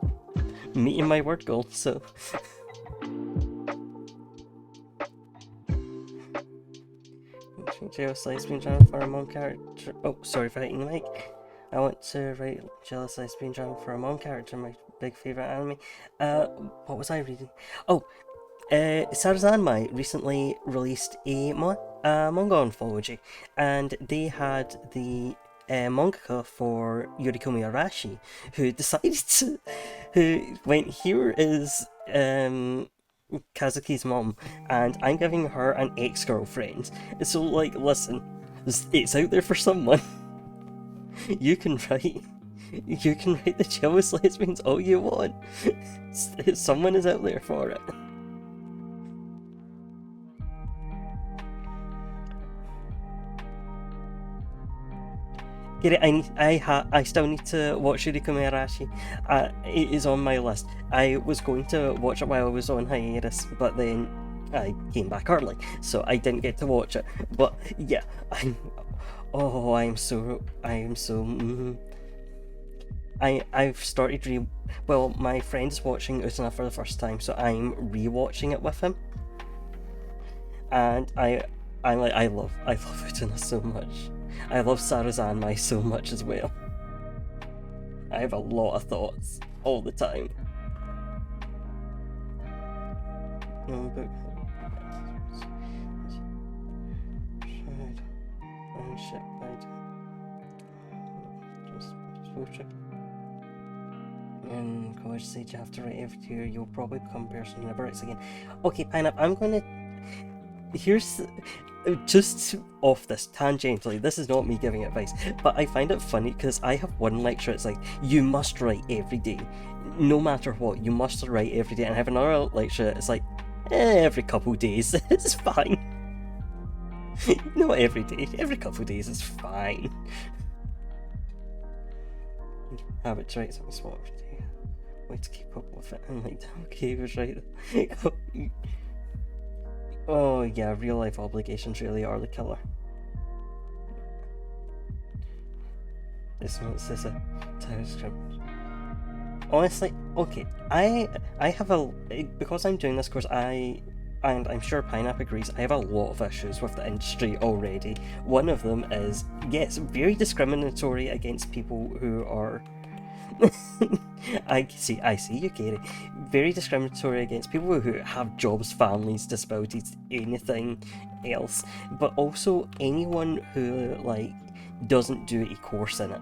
meeting my word goal, so... Jealous lesbian drama for a mom character... Oh, sorry for hitting the mic. I want to write jealous lesbian drama for a mom character, my big favourite anime. What was I reading? Oh, Sarazanmai recently released a manga anthology, and they had the mangaka for Yorikomi Arashi, who decided to, who went, here is Kazuki's mom, and I'm giving her an ex-girlfriend. So, like, listen, it's out there for someone. You can write the jealous lesbians all you want. Someone is out there for it. Get it? I still need to watch Yurikumi Arashi. It is on my list. I was going to watch it while I was on hiatus, but then I came back early, so I didn't get to watch it. But yeah, I've started well, my friend's watching Utena for the first time, so I'm rewatching it with him. And I love Utena so much. I love Sarazanmai so much as well. I have a lot of thoughts all the time. In college stage, you have to write every year. You'll probably become a person who never writes again. Okay, Pineapple, I'm gonna... Here's... Just off this, tangentially, this is not me giving advice, but I find it funny because I have one lecture, it's like, you must write every day. No matter what, you must write every day. And I have another lecture, it's like, every couple days, it's fine. Not every day, every couple days is fine. Habit to write something small every day. Way to keep up with it. I'm like, okay, was right. Oh yeah, real life obligations really are the killer. This is a TypeScript. Honestly, okay, I have because I'm doing this course, and I'm sure Pineapple agrees, I have a lot of issues with the industry already. One of them is, yes, very discriminatory against people who are... I see you, Katie. Very discriminatory against people who have jobs, families, disabilities, anything else. But also anyone who, like, doesn't do a course in it.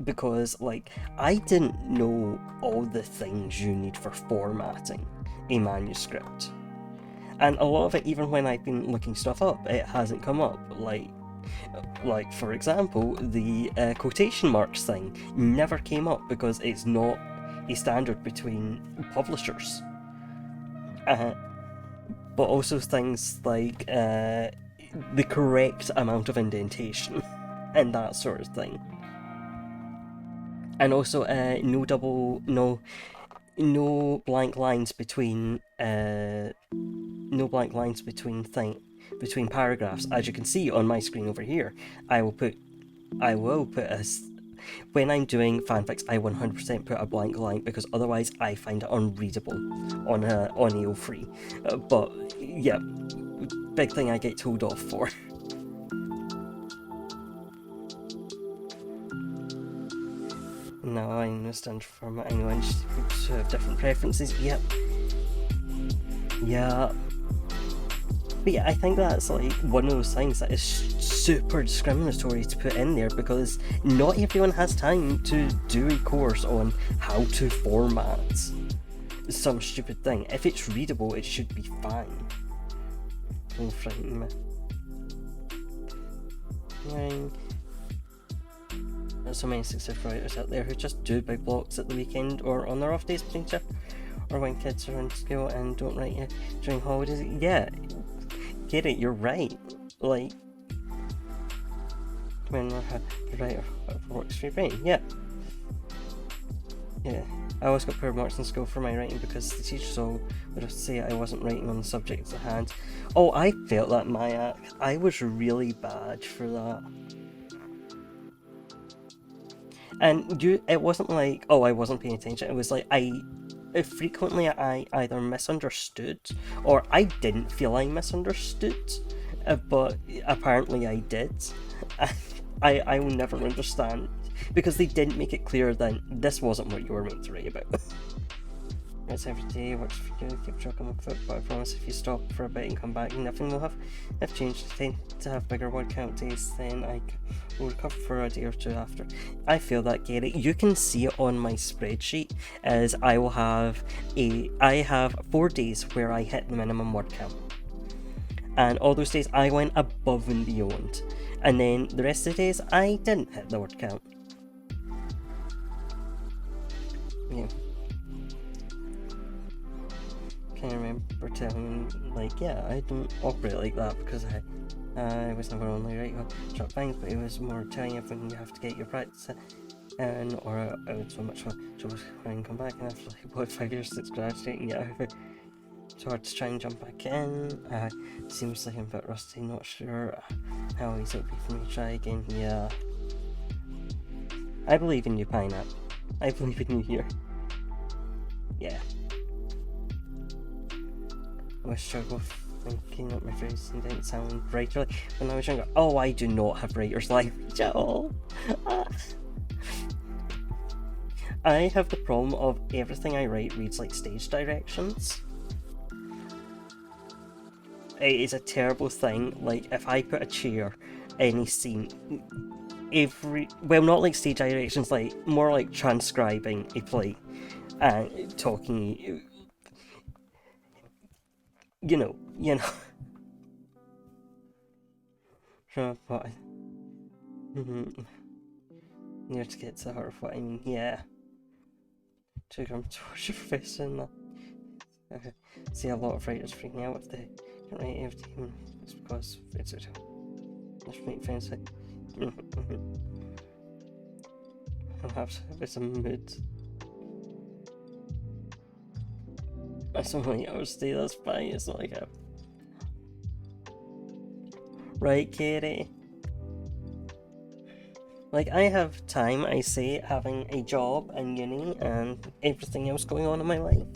Because, like, I didn't know all the things you need for formatting a manuscript. And a lot of it, even when I've been looking stuff up, it hasn't come up. Like for example, the quotation marks thing never came up because it's not a standard between publishers. But also things like the correct amount of indentation and that sort of thing. And also, no blank lines between between paragraphs. As you can see on my screen over here, I will put when I'm doing fanfics, I 100% put a blank line, because otherwise I find it unreadable on AO3. But yeah, big thing I get told off for. No, I understand from anyone who have different preferences. Yep. Yeah. But yeah, I think that's like one of those things that is super discriminatory to put in there, because not everyone has time to do a course on how to format some stupid thing. If it's readable, it should be fine. Don't frighten me. Right. There's so many successful writers out there who just do big blocks at the weekend or on their off days between shift, or when kids are in school and don't write during holidays. Yeah, get it, you're right. Like, when a writer works for your brain, yeah. Yeah, I always got poor marks in school for my writing because the teachers all would have to say I wasn't writing on the subjects at hand. Oh, I felt that, Maya. I was really bad for that. And it wasn't like, oh, I wasn't paying attention. It was like frequently I either misunderstood, or I didn't feel I misunderstood, but apparently I did. I will never understand, because they didn't make it clear that this wasn't what you were meant to write about. It's every day, works for you, keep trucking my foot, but I promise if you stop for a bit and come back, nothing will have changed. I tend to have bigger word count days, then I will recover for a day or two after. I feel that, Gary. You can see it on my spreadsheet, as I have 4 days where I hit the minimum word count. And all those days I went above and beyond. And then the rest of the days I didn't hit the word count. Yeah. Can remember telling him, like, yeah, I don't operate like that, because I was never only right on short things, but it was more telling everyone you have to get your practice in, or I would so much trouble when I come back, and after like about 5 years since graduating, yeah, it's hard to try and jump back in. Seems like I'm a bit rusty, not sure how easy it would be for me to try again. Yeah. I believe in you, Pineapple. I believe in you here. Yeah. I struggle thinking up my phrase and didn't sound writerly when I was younger. Oh, I do not have writer's language at all. I have the problem of everything I write reads like stage directions. It is a terrible thing. Like, if I put a chair in a scene, not like stage directions, like more like transcribing a play and talking. You know. Sure, but near to get to the heart of what I mean. Yeah. 2 gram torture professor and that. Okay. See a lot of writers freaking out if they can't write everything. It's because it's a let's make friends like perhaps it's a mood. That's only hours stay, that's fine, it's not like a right, Katie. Like, I have time, I say, having a job and uni and everything else going on in my life.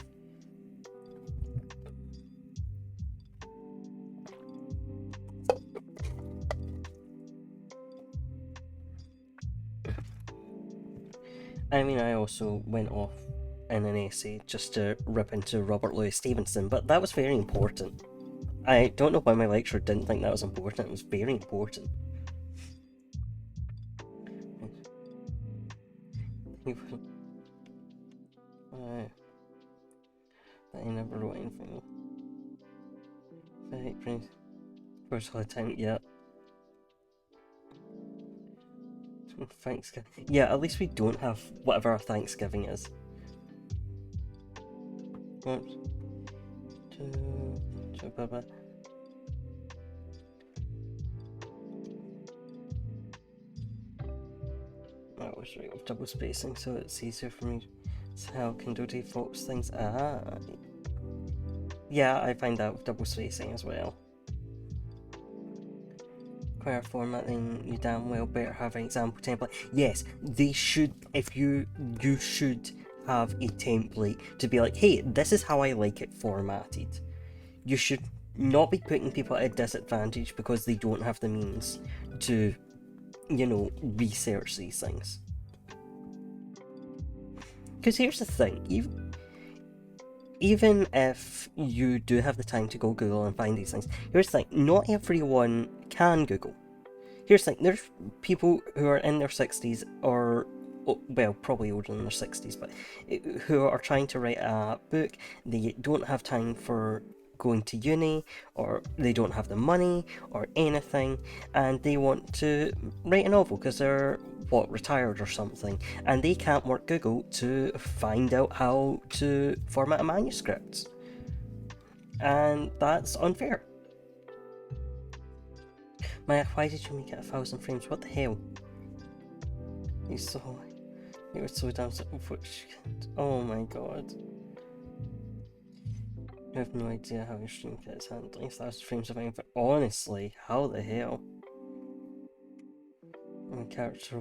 I mean, I also went off in an essay just to rip into Robert Louis Stevenson, but that was very important. I don't know why my lecturer didn't think that was important. It was very important. I never wrote anything. First whole time, yeah. Thanksgiving. Yeah, at least we don't have whatever our Thanksgiving is. Oops. always write with double spacing so it's easier for me to tell Kindle defaults things. Yeah, I find that with double spacing as well. Require formatting, you damn well better have an example template. Yes, they should, if you should have a template to be like, hey, this is how I like it formatted. You should not be putting people at a disadvantage because they don't have the means to, you know, research these things. Because here's the thing, even if you do have the time to go Google and find these things, here's the thing, not everyone can Google. Here's the thing, there's people who are in their 60s or, well, probably older than their 60s, but who are trying to write a book. They don't have time for going to uni, or they don't have the money or anything, and they want to write a novel because they're retired or something, and they can't work Google to find out how to format a manuscript, and that's unfair. Maya, why did you make it 1,000 frames? What the hell? You were so damn. Oh my god. I have no idea how your stream gets handling 1,000 frames of info. Honestly, how the hell? My character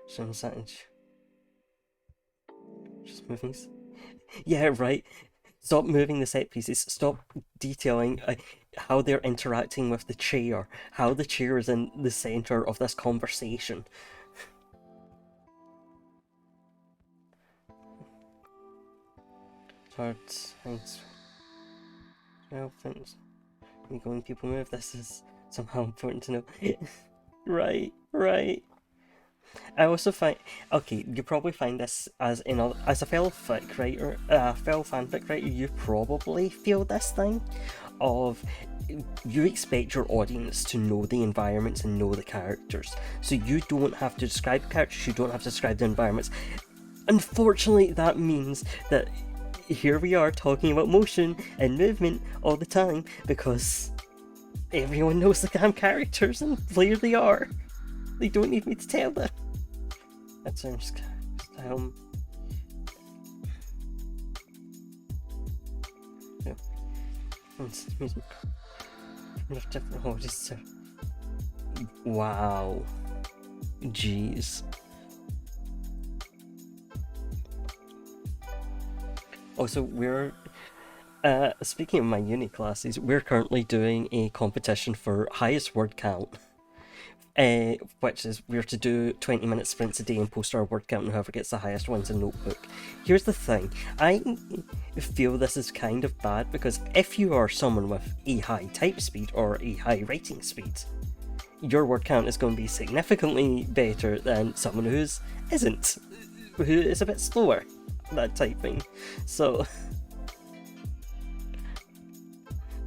stream percentage. Just moving. Yeah, right. Stop moving the set pieces. Stop detailing how they're interacting with the chair. How the chair is in the center of this conversation. Thanks. Well, thanks. Me going people move. This is somehow important to know. Right. I also find, okay, you probably find this as as a fellow fic writer, fellow fanfic writer, you probably feel this thing of you expect your audience to know the environments and know the characters, so you don't have to describe characters, you don't have to describe the environments. Unfortunately, that means that here we are talking about motion and movement all the time because everyone knows the damn characters and there they are. They don't need me to tell them. That's no. Wow. Jeez. Also, we're speaking of my uni classes, we're currently doing a competition for highest word count. Which is we're to do 20-minute sprints a day and post our word count, and whoever gets the highest wins a notebook. Here's the thing, I feel this is kind of bad because if you are someone with a high type speed or a high writing speed, your word count is going to be significantly better than someone who is a bit slower at typing. So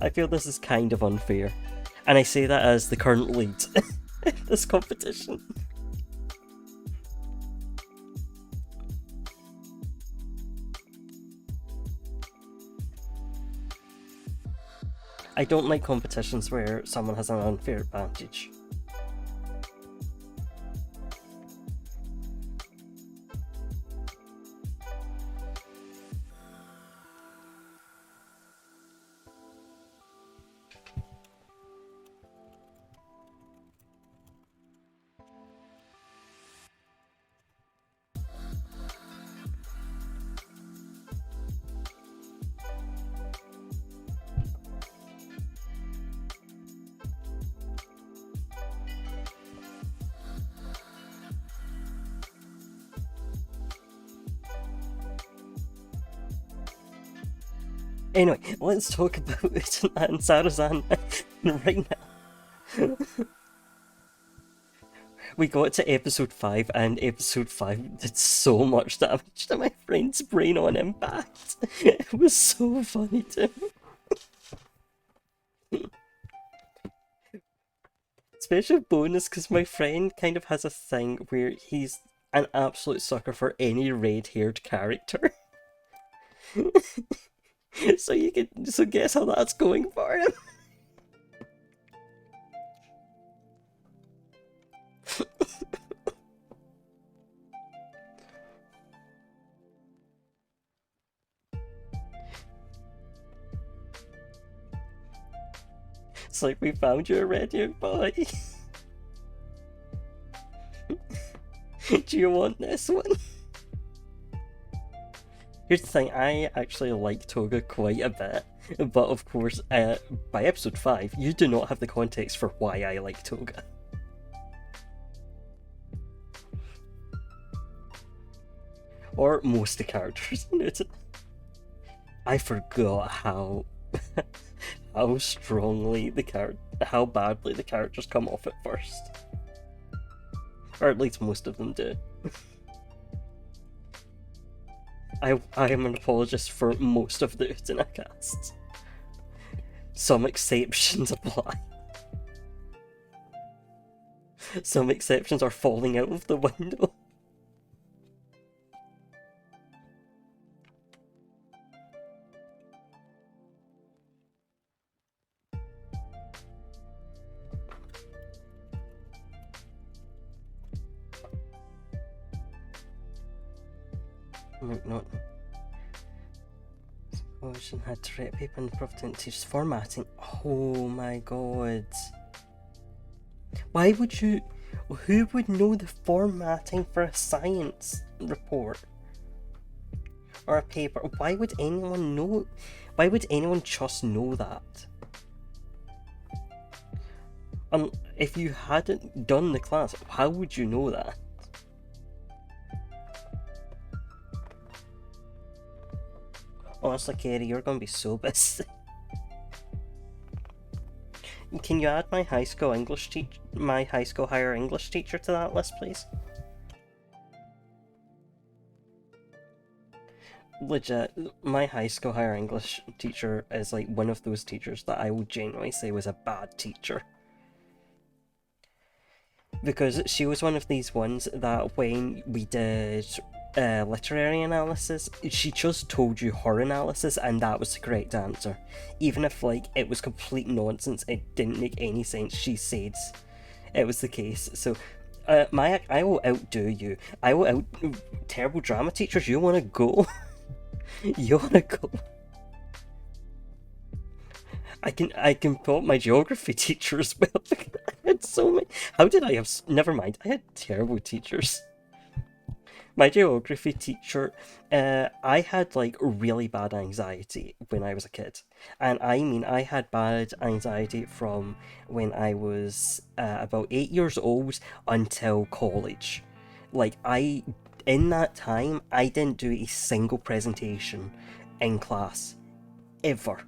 I feel this is kind of unfair, and I say that as the current lead in this competition. I don't like competitions where someone has an unfair advantage. Anyway, let's talk about it and Sarazan right now. We got to episode 5, and episode 5 did so much damage to my friend's brain on impact. It was so funny to me. Special bonus because my friend kind of has a thing where he's an absolute sucker for any red-haired character. So guess how that's going for him. Looks like we found you already, boy. Do you want this one? Here's the thing, I actually like Toga quite a bit, but of course, by episode 5, you do not have the context for why I like Toga. Or most of the characters in it. I forgot how how strongly how badly the characters come off at first. Or at least most of them do. I am an apologist for most of the Utena cast. Some exceptions apply. Some exceptions are falling out of the window. Not. Ocean had to write paper and Provident teaches formatting. Oh my god. Why would you... Who would know the formatting for a science report? Or a paper? Why would anyone know... Why would anyone just know that? If you hadn't done the class, how would you know that? Honestly, Katie, you're gonna be so busy. Can you add my high school higher English teacher to that list, please? Legit, my high school higher English teacher is like one of those teachers that I would genuinely say was a bad teacher. Because she was one of these ones that when we did literary analysis, she just told you her analysis and that was the correct answer. Even if like it was complete nonsense, it didn't make any sense, she said it was the case. So I will outdo you. I will out terrible drama teachers, you wanna go? You wanna go? I can pull up my geography teacher as well. I had so many. How did I have? Never mind. I had terrible teachers. My geography teacher, I had like really bad anxiety when I was a kid. And I mean, I had bad anxiety from when I was about 8 years old until college. Like, in that time, I didn't do a single presentation in class. Ever.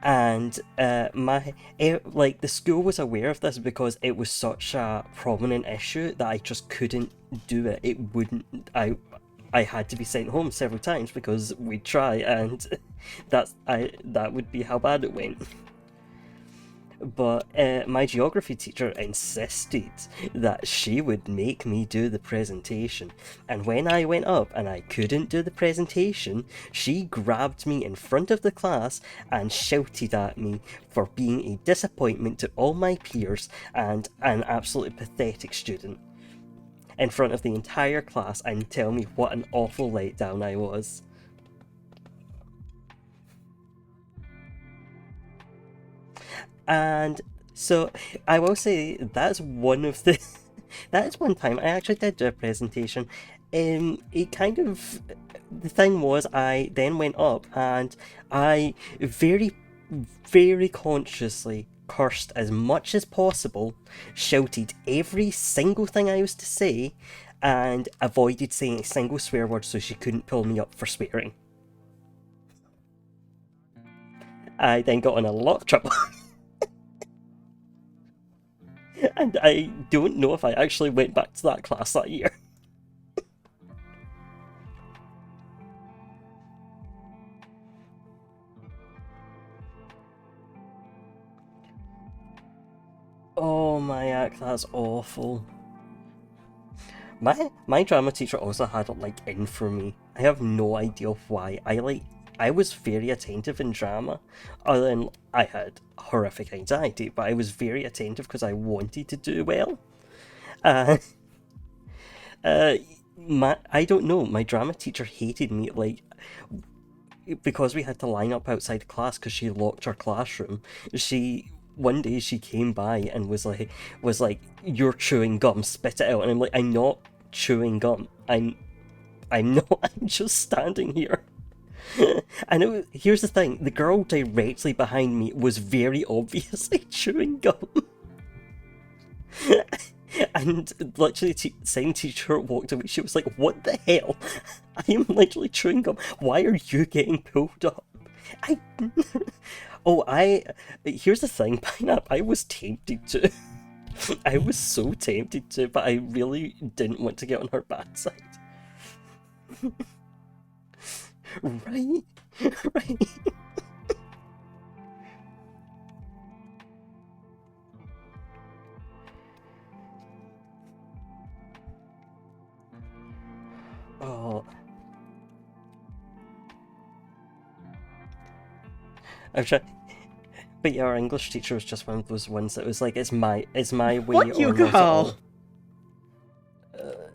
And the school was aware of this because it was such a prominent issue that I just couldn't do it. It wouldn't. I had to be sent home several times because we'd try, and that would be how bad it went. But my geography teacher insisted that she would make me do the presentation. And when I went up and I couldn't do the presentation, she grabbed me in front of the class and shouted at me for being a disappointment to all my peers and an absolutely pathetic student in front of the entire class and tell me what an awful letdown I was. And so I will say that's one of the that is one time I actually did do a presentation. It kind of, the thing was, I then went up and I very, very consciously cursed as much as possible, shouted every single thing I was to say, and avoided saying a single swear word so she couldn't pull me up for swearing. I then got in a lot of trouble. And I don't know if I actually went back to that class that year. Oh my that's awful. My drama teacher also had it like in for me. I have no idea why. I was very attentive in drama, other than I had horrific anxiety, but I was very attentive because I wanted to do well. I don't know, my drama teacher hated me. Like, because we had to line up outside class because she locked her classroom, one day she came by and was like, "You're chewing gum, spit it out." And I'm like, "I'm not chewing gum. I'm not. I'm just standing here." And here's the thing: the girl directly behind me was very obviously chewing gum. And literally, same teacher walked away. She was like, "What the hell? I am literally chewing gum. Why are you getting pulled up?" Here's the thing, Pineapple. I was tempted to. I was so tempted to, but I really didn't want to get on her bad side. Right? Right? Oh. I'm trying. But yeah, our English teacher was just one of those ones that was like, it's my way What you or not at all. go?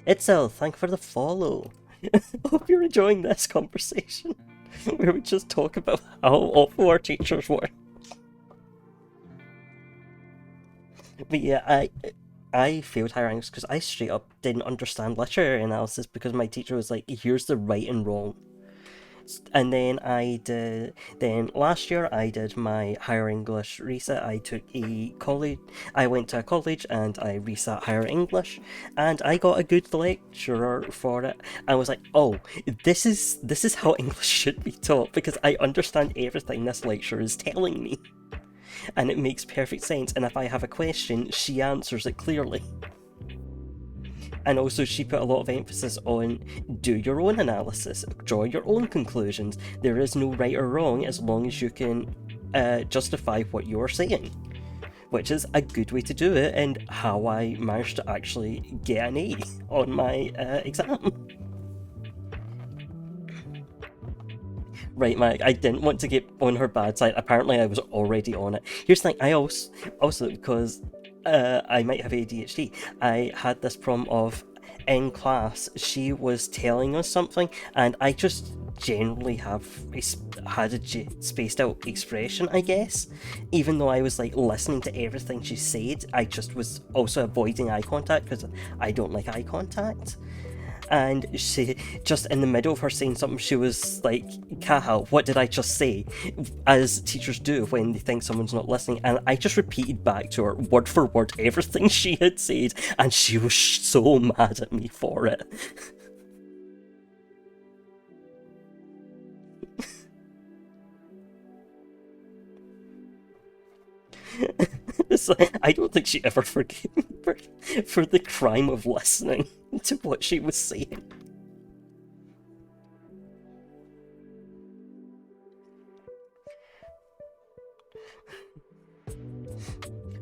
Itzel, thank you for the follow. Hope you're enjoying this conversation where we just talk about how awful our teachers were. But yeah, I failed higher English because I straight up didn't understand literary analysis because my teacher was like, "Here's the right and wrong." And then last year I did my higher English reset. I went to a college and I resat higher English, and I got a good lecturer for it. I was like, "Oh, this is how English should be taught because I understand everything this lecturer is telling me." And it makes perfect sense, and if I have a question, she answers it clearly. And also she put a lot of emphasis on do your own analysis, draw your own conclusions. There is no right or wrong as long as you can justify what you're saying. Which is a good way to do it, and how I managed to actually get an A on my exam. Right, Mike, I didn't want to get on her bad side. Apparently I was already on it. Here's the thing, I also because I might have ADHD, I had this problem of, in class, she was telling us something, and I just generally had a spaced out expression, I guess. Even though I was like listening to everything she said, I just was also avoiding eye contact because I don't like eye contact. And she, just in the middle of her saying something, she was like, "Cahill, what did I just say?" As teachers do when they think someone's not listening. And I just repeated back to her, word for word, everything she had said, and she was so mad at me for it. It's like, I don't think she ever forgave me for the crime of listening to what she was saying.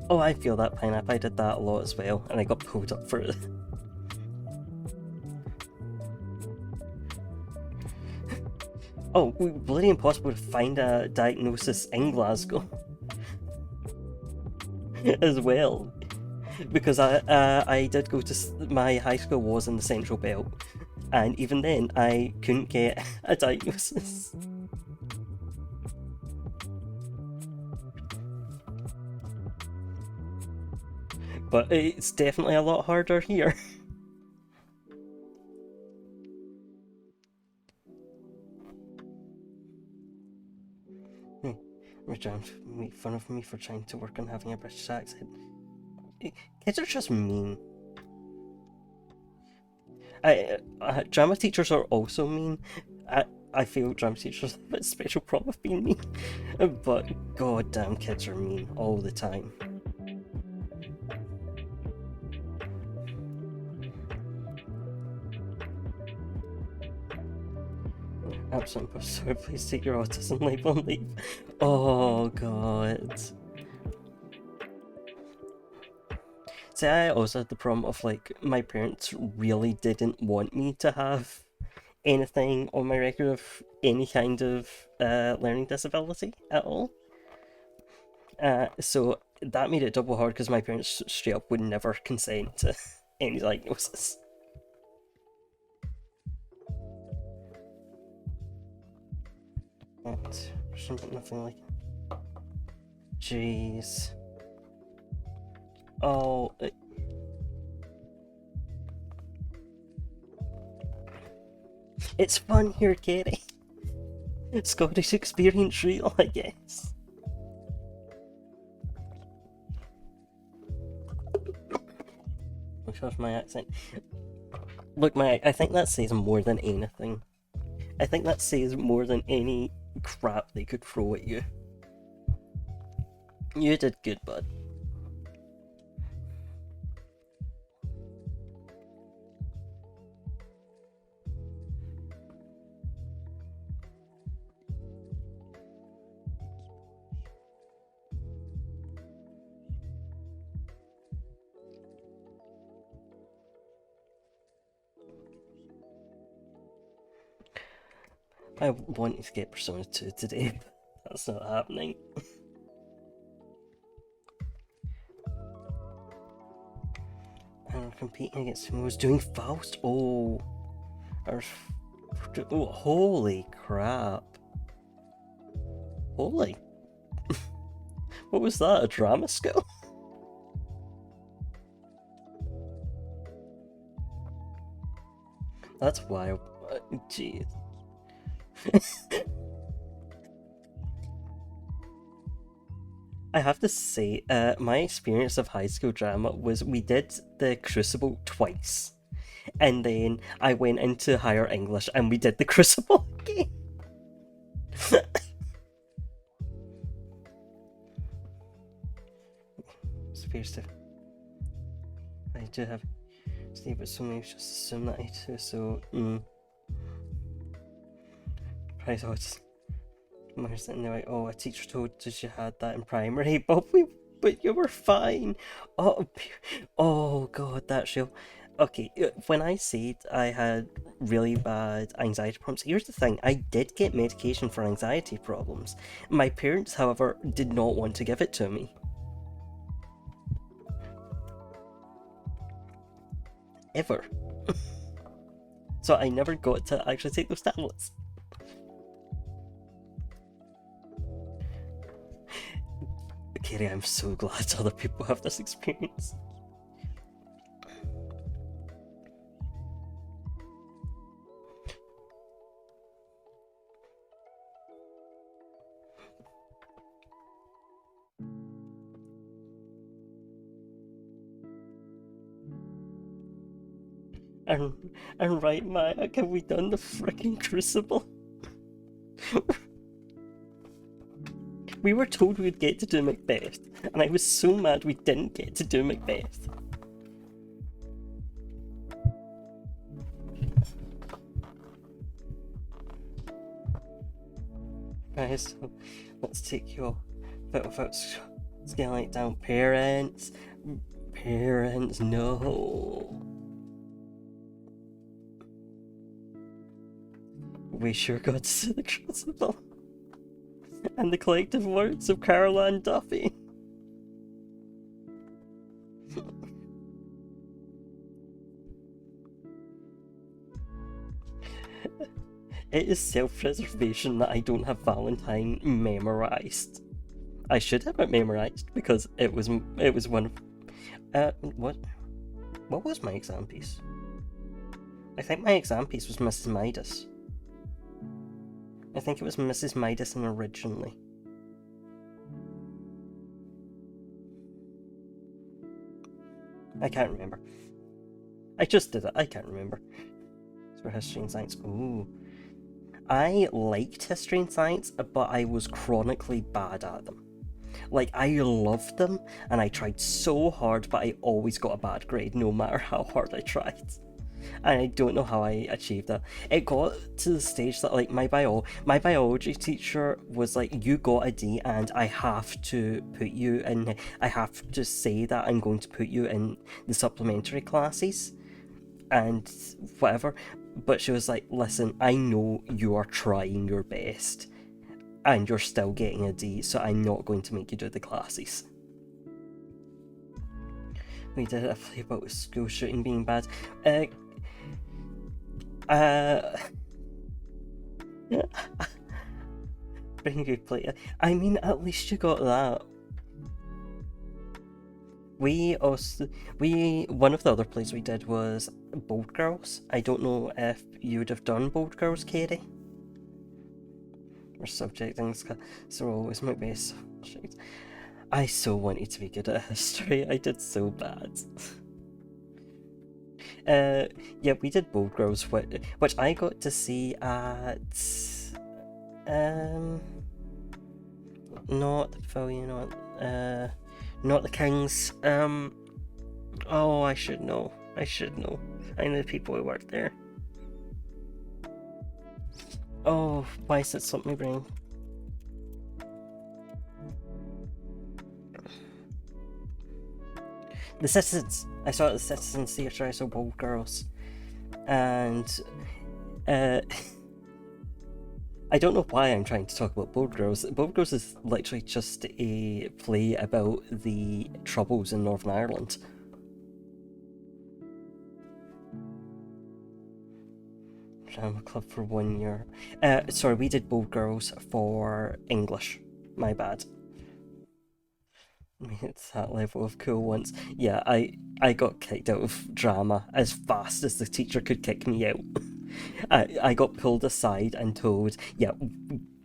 Oh, I feel that, Pineapple. I did that a lot as well, and I got pulled up for it. Oh, bloody impossible to find a diagnosis in Glasgow. As well. Because I did go to, my high school was in the Central Belt, and even then I couldn't get a diagnosis. But it's definitely a lot harder here. We're trying to make fun of me for trying to work on having a British accent. Kids are just mean. Drama teachers are also mean. I feel drama teachers have a special problem of being mean. But goddamn, kids are mean all the time. Absolutely, so please take your autism label and leave. Oh god. See, I also had the problem of, like, my parents really didn't want me to have anything on my record of any kind of learning disability at all. So that made it double hard because my parents straight up would never consent to any diagnosis. But nothing like. Jeez. Oh. It's fun here, Kerry. Scottish experience real, I guess. Which was my accent. Look, I think that says more than anything. I think that says more than any crap they could throw at you. You did good, bud. I wanted to get Persona 2 today, but that's not happening. And we're competing against who was doing Faust. Oh, holy crap! Holy, what was that? A drama skill? That's wild. Jeez. I have to say, my experience of high school drama was we did the Crucible twice, and then I went into higher English and we did the Crucible again. Supposed to. I do have Steve, but so many just assume that I do. So, Probably thought. We're sitting there like, oh, a teacher told us you had that in primary, but you were fine. Oh god, that's real. Okay, when I said I had really bad anxiety problems, here's the thing, I did get medication for anxiety problems. My parents, however, did not want to give it to me. Ever. So I never got to actually take those tablets. Kerry, I'm so glad other people have this experience. And right, Maya, have we done the freaking Crucible? We were told we'd get to do Macbeth, and I was so mad we didn't get to do Macbeth. Right, so let's take your bit without scaling it down. Parents, no. We sure got to see the Crucible. And the collective works of Caroline Duffy. It is self-preservation that I don't have Valentine memorized. I should have it memorized because it was one of... what was my exam piece? I think my exam piece was Mrs. Midas. I think it was Mrs. Midison originally. I can't remember. I just did it, I can't remember. So history and science. Ooh. I liked history and science, but I was chronically bad at them. Like, I loved them, and I tried so hard, but I always got a bad grade, no matter how hard I tried. And I don't know how I achieved that. It got to the stage that, like, my biology teacher was like, you got a D and I have to put you in, I have to say that I'm going to put you in the supplementary classes and whatever. But she was like, listen, I know you are trying your best and you're still getting a D, so I'm not going to make you do the classes. We did a play about school shooting being bad. bring you play. I mean, at least you got that. One of the other plays we did was Bold Girls. I don't know if you would have done Bold Girls, Katie. Or subjecting, so always my best subject. I so wanted to be good at history. I did so bad. Yeah, we did Bold Girls, which I got to see at not the Pavilion, not the King's. Oh, I should know. I know the people who work there. Oh, why is it slipped my brain? The Citizens. I saw it at the Citizens Theatre. I saw Bold Girls, and I don't know why I'm trying to talk about Bold Girls. Bold Girls is literally just a play about the Troubles in Northern Ireland. Drama Club for 1 year. Sorry, we did Bold Girls for English. My bad. I mean, it's that level of cool once. Yeah, I got kicked out of drama as fast as the teacher could kick me out. I got pulled aside and told, yeah,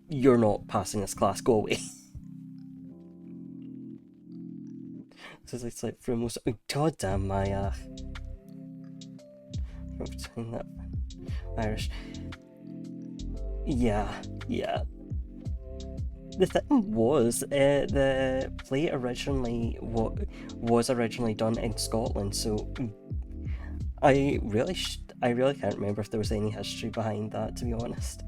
you're not passing this class, go away. So it's like for most. Oh, God damn my between that Irish. Yeah. The thing was, the play originally was originally done in Scotland, so I really can't remember if there was any history behind that, to be honest.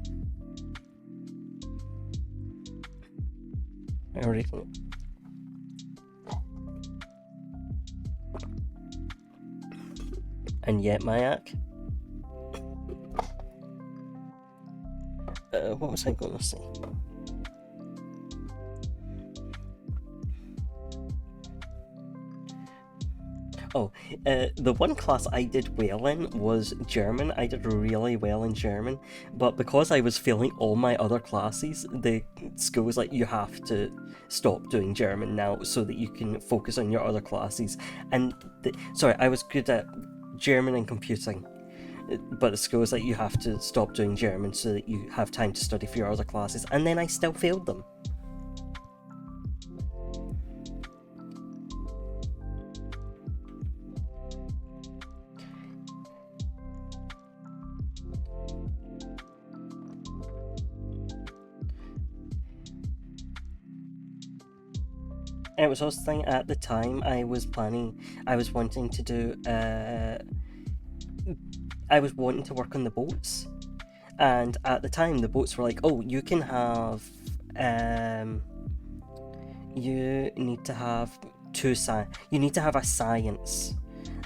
And yet, Mayak. What was I going to say? Oh, the one class I did well in was German. I did really well in German, but because I was failing all my other classes, the school was like, you have to stop doing German now so that you can focus on your other classes. And sorry, I was good at German and computing, but the school was like, you have to stop doing German so that you have time to study for your other classes, and then I still failed them. And it was also thing at the time I was wanting to do, I was wanting to work on the boats, and at the time the boats were like, oh, you can have, you need to have you need to have a science.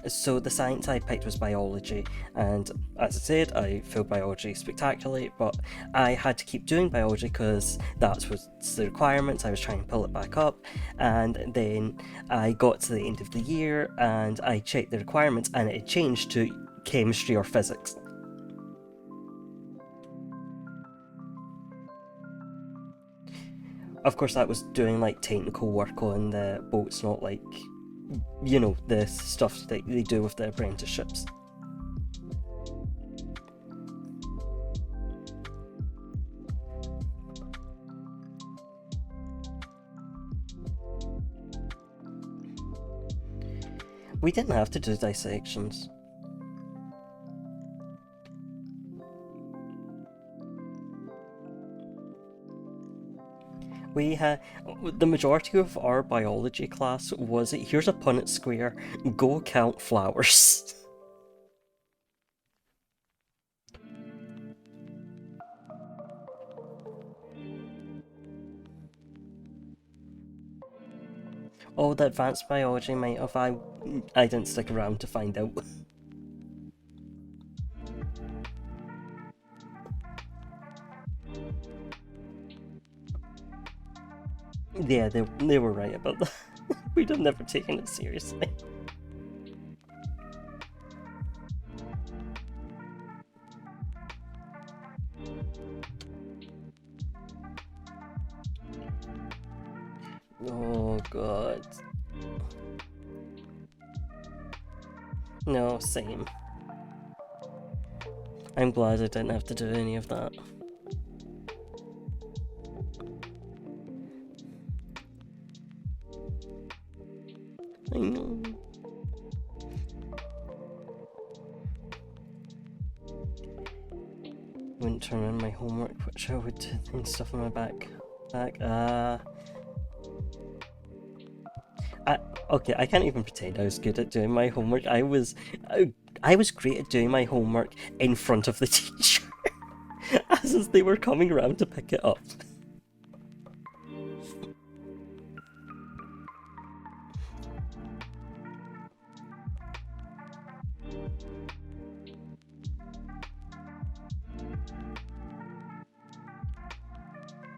So the science I picked was biology, and as I said, I failed biology spectacularly, but I had to keep doing biology because that was the requirements. I was trying to pull it back up, and then I got to the end of the year and I checked the requirements and it changed to chemistry or physics. Of course, that was doing like technical work on the boats, not like, you know, the stuff that they do with the apprenticeships. We didn't have to do dissections. We had the majority of our biology class was, here's a Punnett square, go count flowers. Oh, the advanced biology might have, I didn't stick around to find out. Yeah, they were right about that. We'd have never taken it seriously. Oh god. No, same. I'm glad I didn't have to do any of that. I know. Wouldn't turn in my homework, which I would and stuff in my back. Okay, I can't even pretend I was good at doing my homework. I was great at doing my homework in front of the teacher, as they were coming around to pick it up.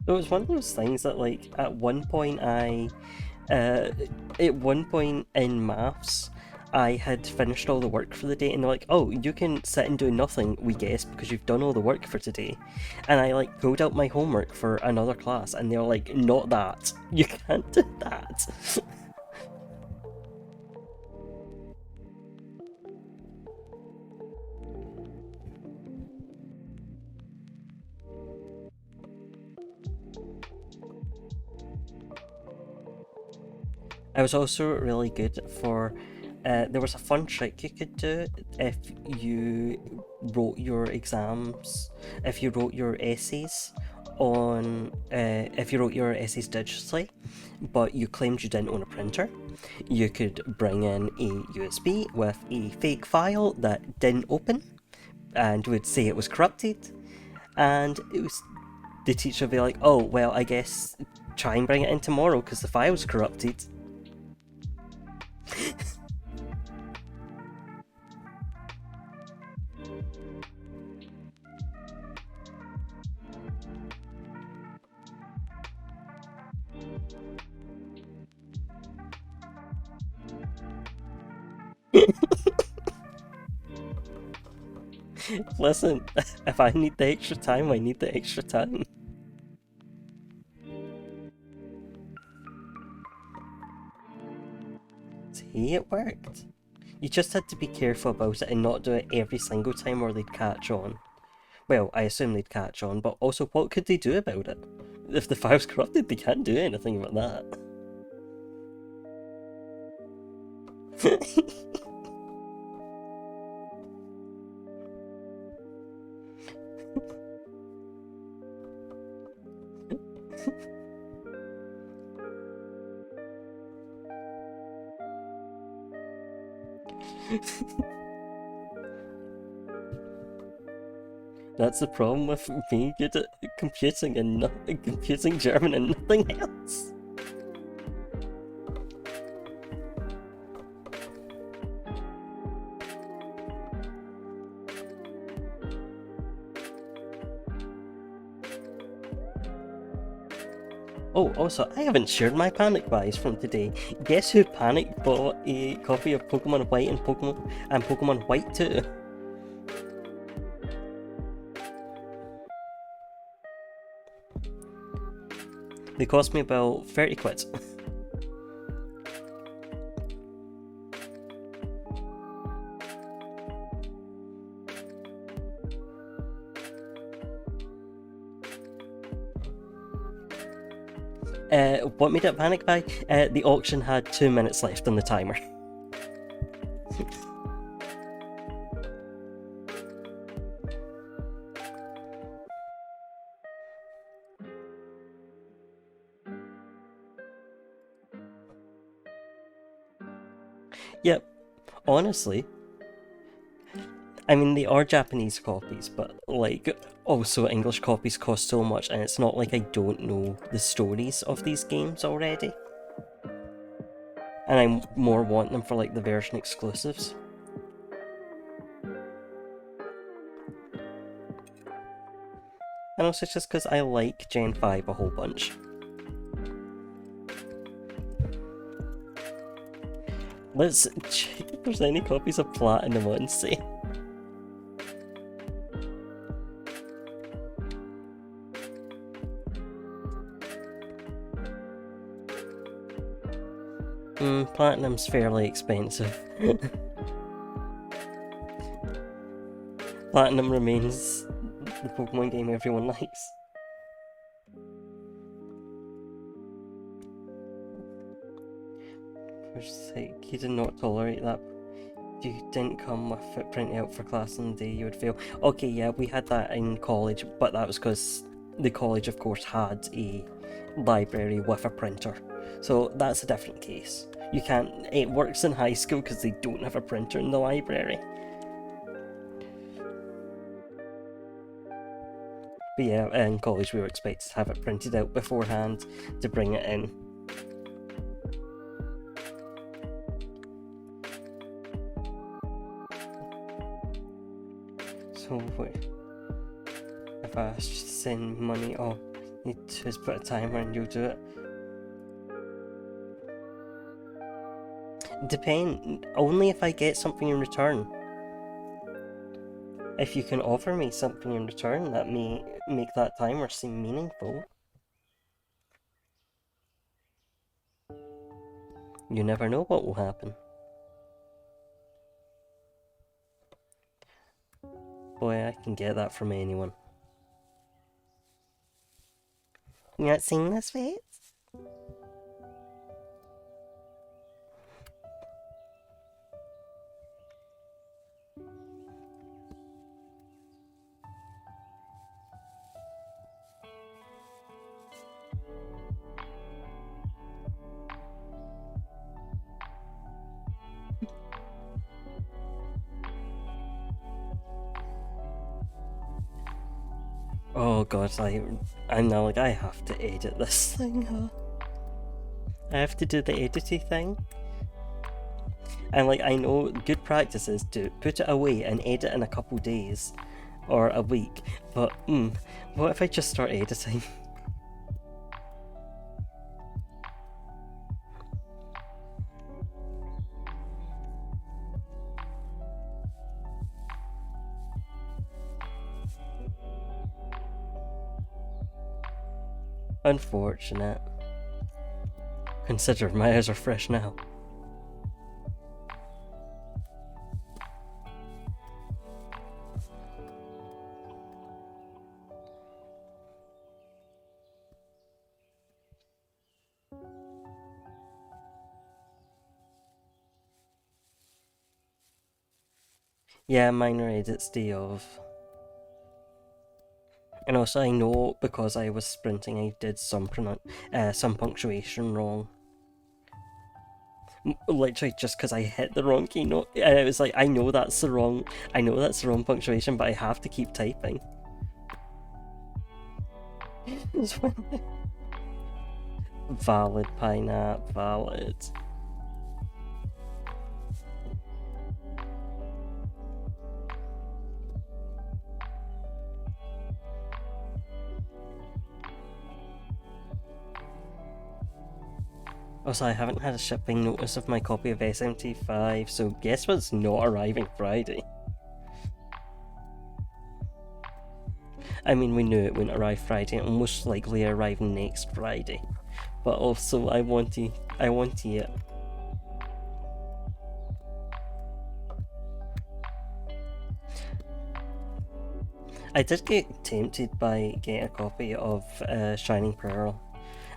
It was one of those things that, like, at one point in maths, I had finished all the work for the day, and they're like, oh, you can sit and do nothing, we guess, because you've done all the work for today. And I, like, pulled out my homework for another class, and they're like, not that. You can't do that. I was also really good for, there was a fun trick you could do if you wrote your exams, if you wrote your essays digitally, but you claimed you didn't own a printer. You could bring in a USB with a fake file that didn't open and would say it was corrupted, and the teacher would be like, oh, well, I guess try and bring it in tomorrow because the file's corrupted. Listen, if I need the extra time, I need the extra time. See, it worked. You just had to be careful about it and not do it every single time or they'd catch on. Well, I assume they'd catch on, but also what could they do about it? If the file's corrupted, they can't do anything about that. That's the problem with being good at computing and computing German and nothing else. Oh, also, I haven't shared my panic buys from today. Guess who panic bought a copy of Pokemon White and Pokemon White 2? They cost me about 30 quid. What made it panic buy? The auction had 2 minutes left on the timer. Yep, honestly, I mean, they are Japanese copies, but, like, also English copies cost so much, and it's not like I don't know the stories of these games already. And I more want them for, like, the version exclusives. And also it's just because I like Gen 5 a whole bunch. Let's check if there's any copies of Platinum on sale. Platinum's fairly expensive. Platinum remains the Pokemon game everyone likes. For sake, he did not tolerate that. If you didn't come with it printed out for class on the day, you would fail. Okay, yeah, we had that in college, but that was because the college, of course, had a library with a printer. So that's a different case. You can't. It works in high school because they don't have a printer in the library. But yeah, in college we were expected to have it printed out beforehand to bring it in. So if I ask you to send money, oh, you just put a timer and you'll do it. Only if I get something in return. If you can offer me something in return, that may make that timer seem meaningful. You never know what will happen. Boy, I can get that from anyone. You not seeing this face? Oh god, I'm now like, I have to edit this thing, huh? I have to do the edity thing. And like, I know good practice is to put it away and edit in a couple days or a week, but what if I just start editing? Unfortunate. Consider my eyes are fresh now. Yeah, minor edits day of. And also I know because I was sprinting I did some punctuation wrong. Literally just because I hit the wrong keynote. And it was like, I know that's the wrong punctuation, but I have to keep typing. Valid, Pineapple, valid. Also, I haven't had a shipping notice of my copy of SMT5, so guess what's not arriving Friday? I mean, we knew it wouldn't arrive Friday, it'll most likely arrive next Friday. But also, I want it. I did get tempted by getting a copy of Shining Pearl.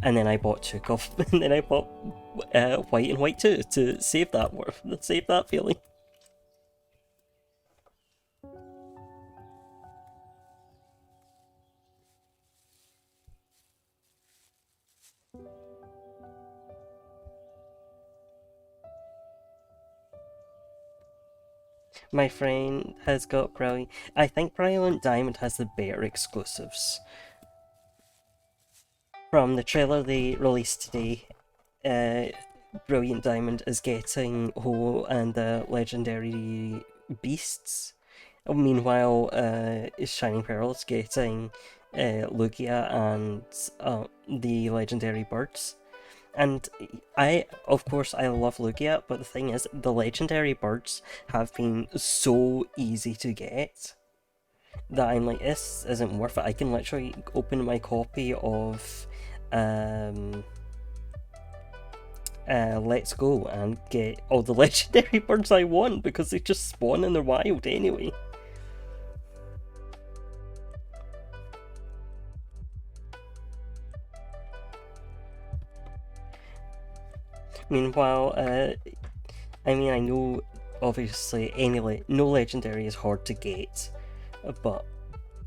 And then I bought Chukov, and then I bought White and White 2 to save that feeling. My friend has got Brilliant. I think Brilliant Diamond has the better exclusives. From the trailer they released today, Brilliant Diamond is getting Ho and the legendary beasts. Meanwhile, Shining Pearl is getting Lugia and the legendary birds. And of course, I love Lugia, but the thing is, the legendary birds have been so easy to get that I'm like, this isn't worth it. I can literally open my copy of let's go and get all the legendary birds I want, because they just spawn in the wild anyway. Meanwhile, I mean, I know obviously no legendary is hard to get, but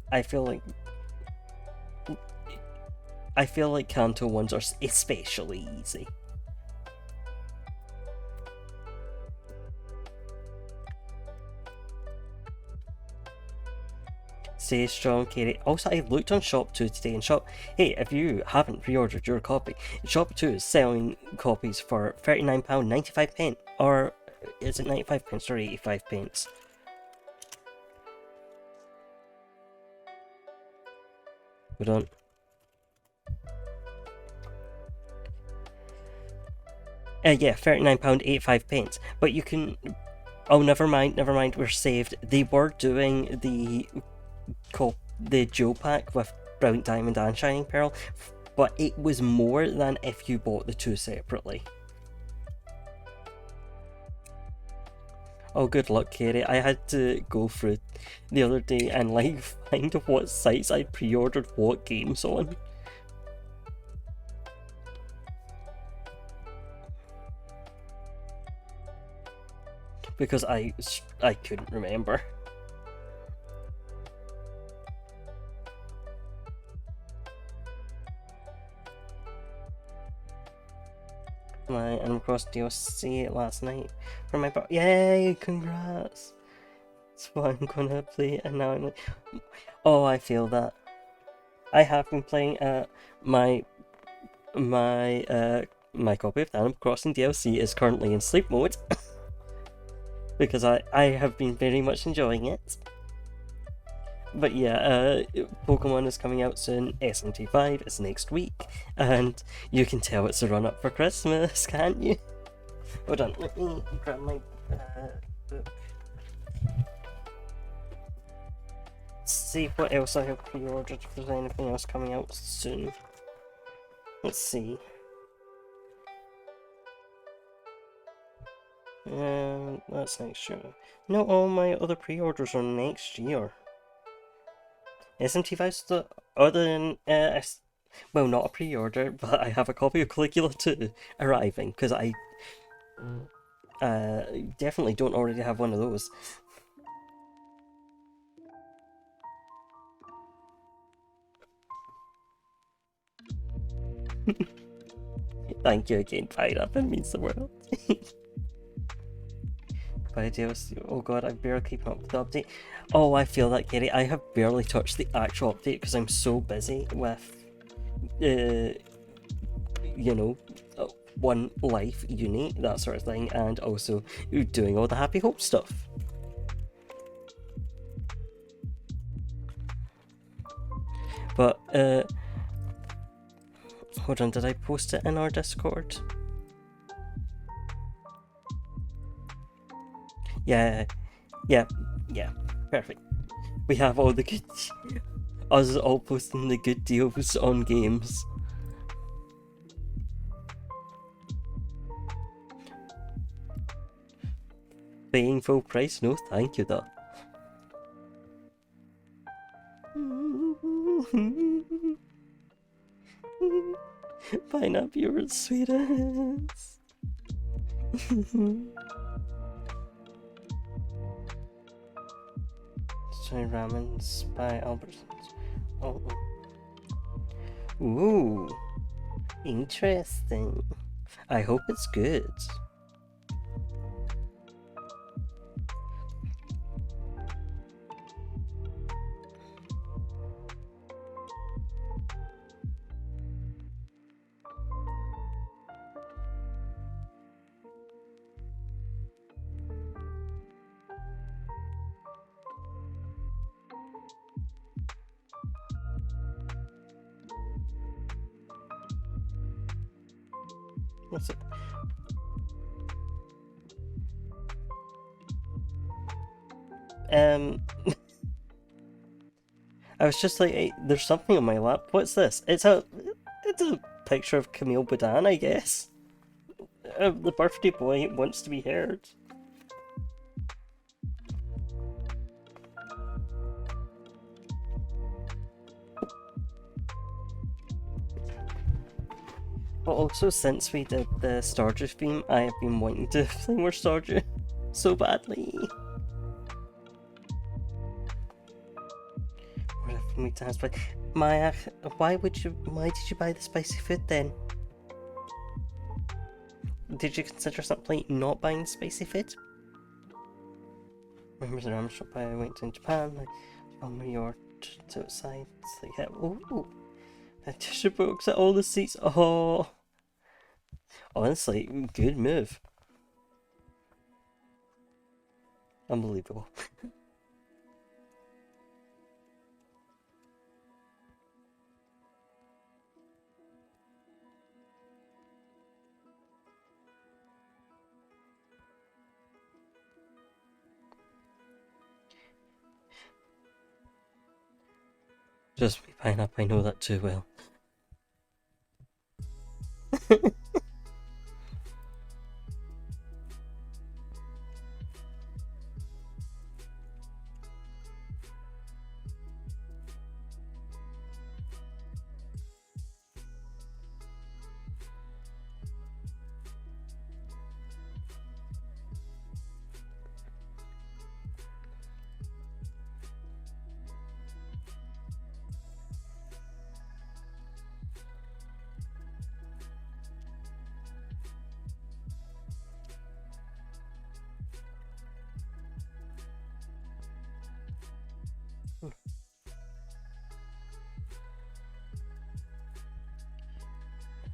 I feel like Kanto ones are especially easy. Stay strong, Katie. Also, I looked on Shop 2 today, and hey, if you haven't pre-ordered your copy, Shop 2 is selling copies for £39.95, or is it 95 pence or 85 pence? Hold on. Yeah, £39.85, but you can... Oh, never mind, we're saved. They were doing the Joe pack with Brilliant Diamond and Shining Pearl, but it was more than if you bought the two separately. Oh, good luck, Kerry. I had to go through the other day and like find what sites I'd pre-ordered what games on. Because I couldn't remember. My Animal Crossing DLC last night for my yay! Congrats! That's what I'm gonna play, and now I'm like, oh, I feel that. I have been playing my copy of the Animal Crossing DLC is currently in sleep mode because I have been very much enjoying it. But yeah, Pokemon is coming out soon. SMT5 is next week, and you can tell it's a run up for Christmas, can't you? Hold on, let me grab my book. See what else I have pre-ordered, if there's anything else coming out soon. Let's see. That's next year. No, all my other pre-orders are next year. SMT5's the other than well, not a pre-order, but I have a copy of Caligula 2 arriving, because I definitely don't already have one of those. Thank you again, Pyra, that means the world. Oh god, I'm barely keeping up with the update. Oh, I feel that, Gary. I have barely touched the actual update because I'm so busy with, you know, One Life, uni, that sort of thing, and also doing all the Happy Hope stuff. But, hold on, did I post it in our Discord? Yeah, perfect. We have all the good... us all posting the good deals on games. Paying full price? No, thank you, though. Pineapple, you're sweetest. Soy Ramens by Albertsons. Oh. Ooh. Interesting. I hope it's good. What's it? I was just like, hey, there's something on my lap. What's this? It's a picture of Camille Badan, I guess. The birthday boy wants to be heard. But also, since we did the Stardew theme, I have been wanting to play more Stardew so badly. What if we to play? Maya, why did you buy the spicy food then? Did you consider something not buying spicy food? Remember the ramen shop I went to in Japan? Like, from New York to outside. It's like, yeah, ooh. The tissue box at all the seats. Oh, honestly, good move. Unbelievable. Just be pineapple, I know that too well.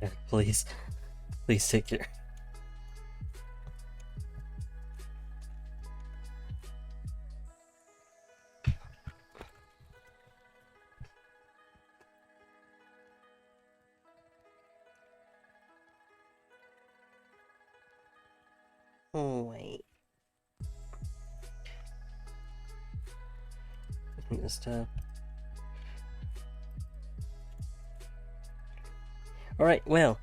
Yeah, please take care. Oh wait. I think this tab. Alright, well,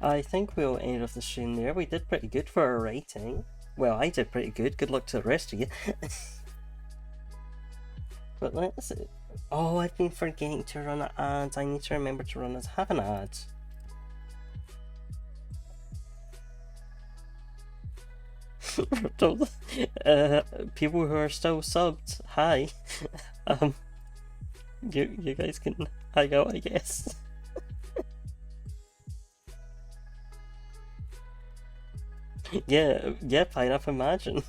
I think we'll end off the stream there. We did pretty good for our rating. Well, I did pretty good. Good luck to the rest of you. But let's... Oh, I've been forgetting to run an ad. I need to remember to run it. Have an ad. People who are still subbed, hi. You guys can hang out, I guess. yeah, pineapple, imagine.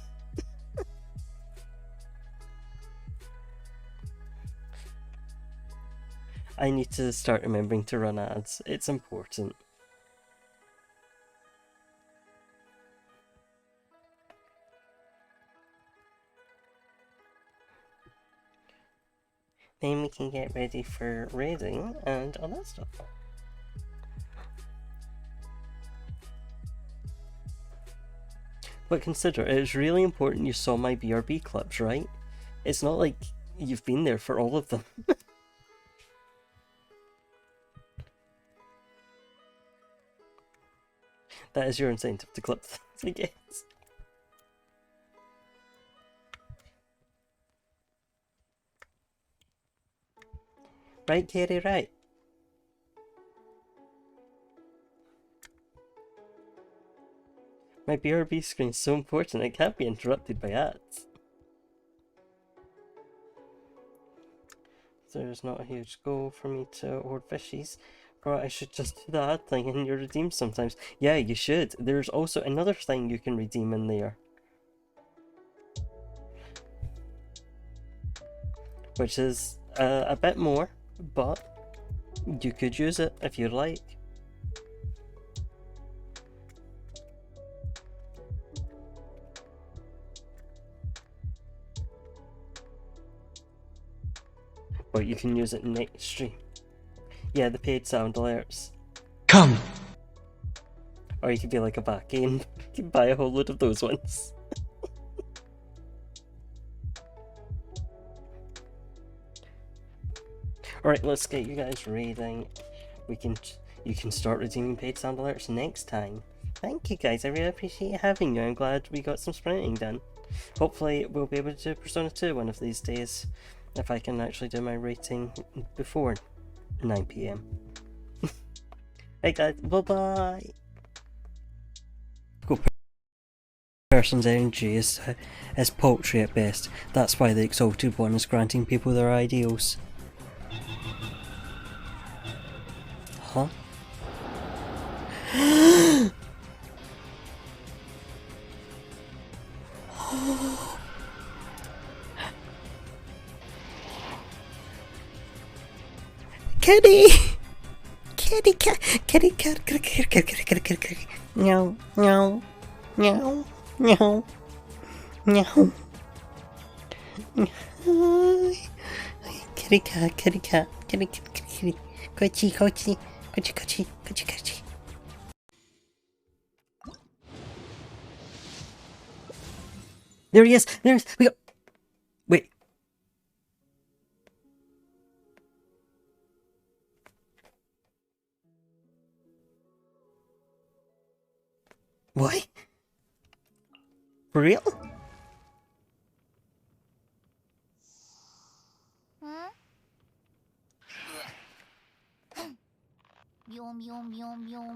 I need to start remembering to run ads. It's important. Then we can get ready for raiding and all that stuff. But consider, it's really important you saw my BRB clips, right? It's not like you've been there for all of them. That is your incentive to clip things, I guess. Right, Katie, right? My BRB screen is so important it can't be interrupted by ads. There's not a huge goal for me to hoard fishies. Bro, I should just do the ad thing and you redeem sometimes. Yeah, you should. There's also another thing you can redeem in there. Which is a bit more, but you could use it if you'd like. But you can use it next stream. Yeah, the paid sound alerts. Come! Or you could be like a back end. You can buy a whole load of those ones. Alright, let's get you guys raiding. You can start redeeming paid sound alerts next time. Thank you guys, I really appreciate having you. I'm glad we got some sprinting done. Hopefully we'll be able to do Persona 2 one of these days, if I can actually do my rating before 9 PM. Right guys, bye bye! Person's energy is paltry at best. That's why the Exalted One is granting people their ideals. Huh? Kitty! Kitty cat! Kitty cat! Kitty cat! Kitty cat! Kitty cat! Kitty cat! Meow! Meow! Meow! Meow! Meow! Kitty cat! Kitty cat! Kitty cat! Kitty! Kochi! Kochi! Kochi! Kochi! Kochi! Kochi! There he is! There he is! We go! Wait! What? For real? Huh? ビョンビョンビョンビョン。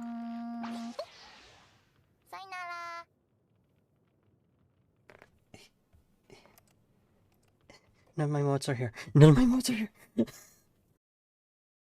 さよなら。None of my mods are here. None of my mods are here.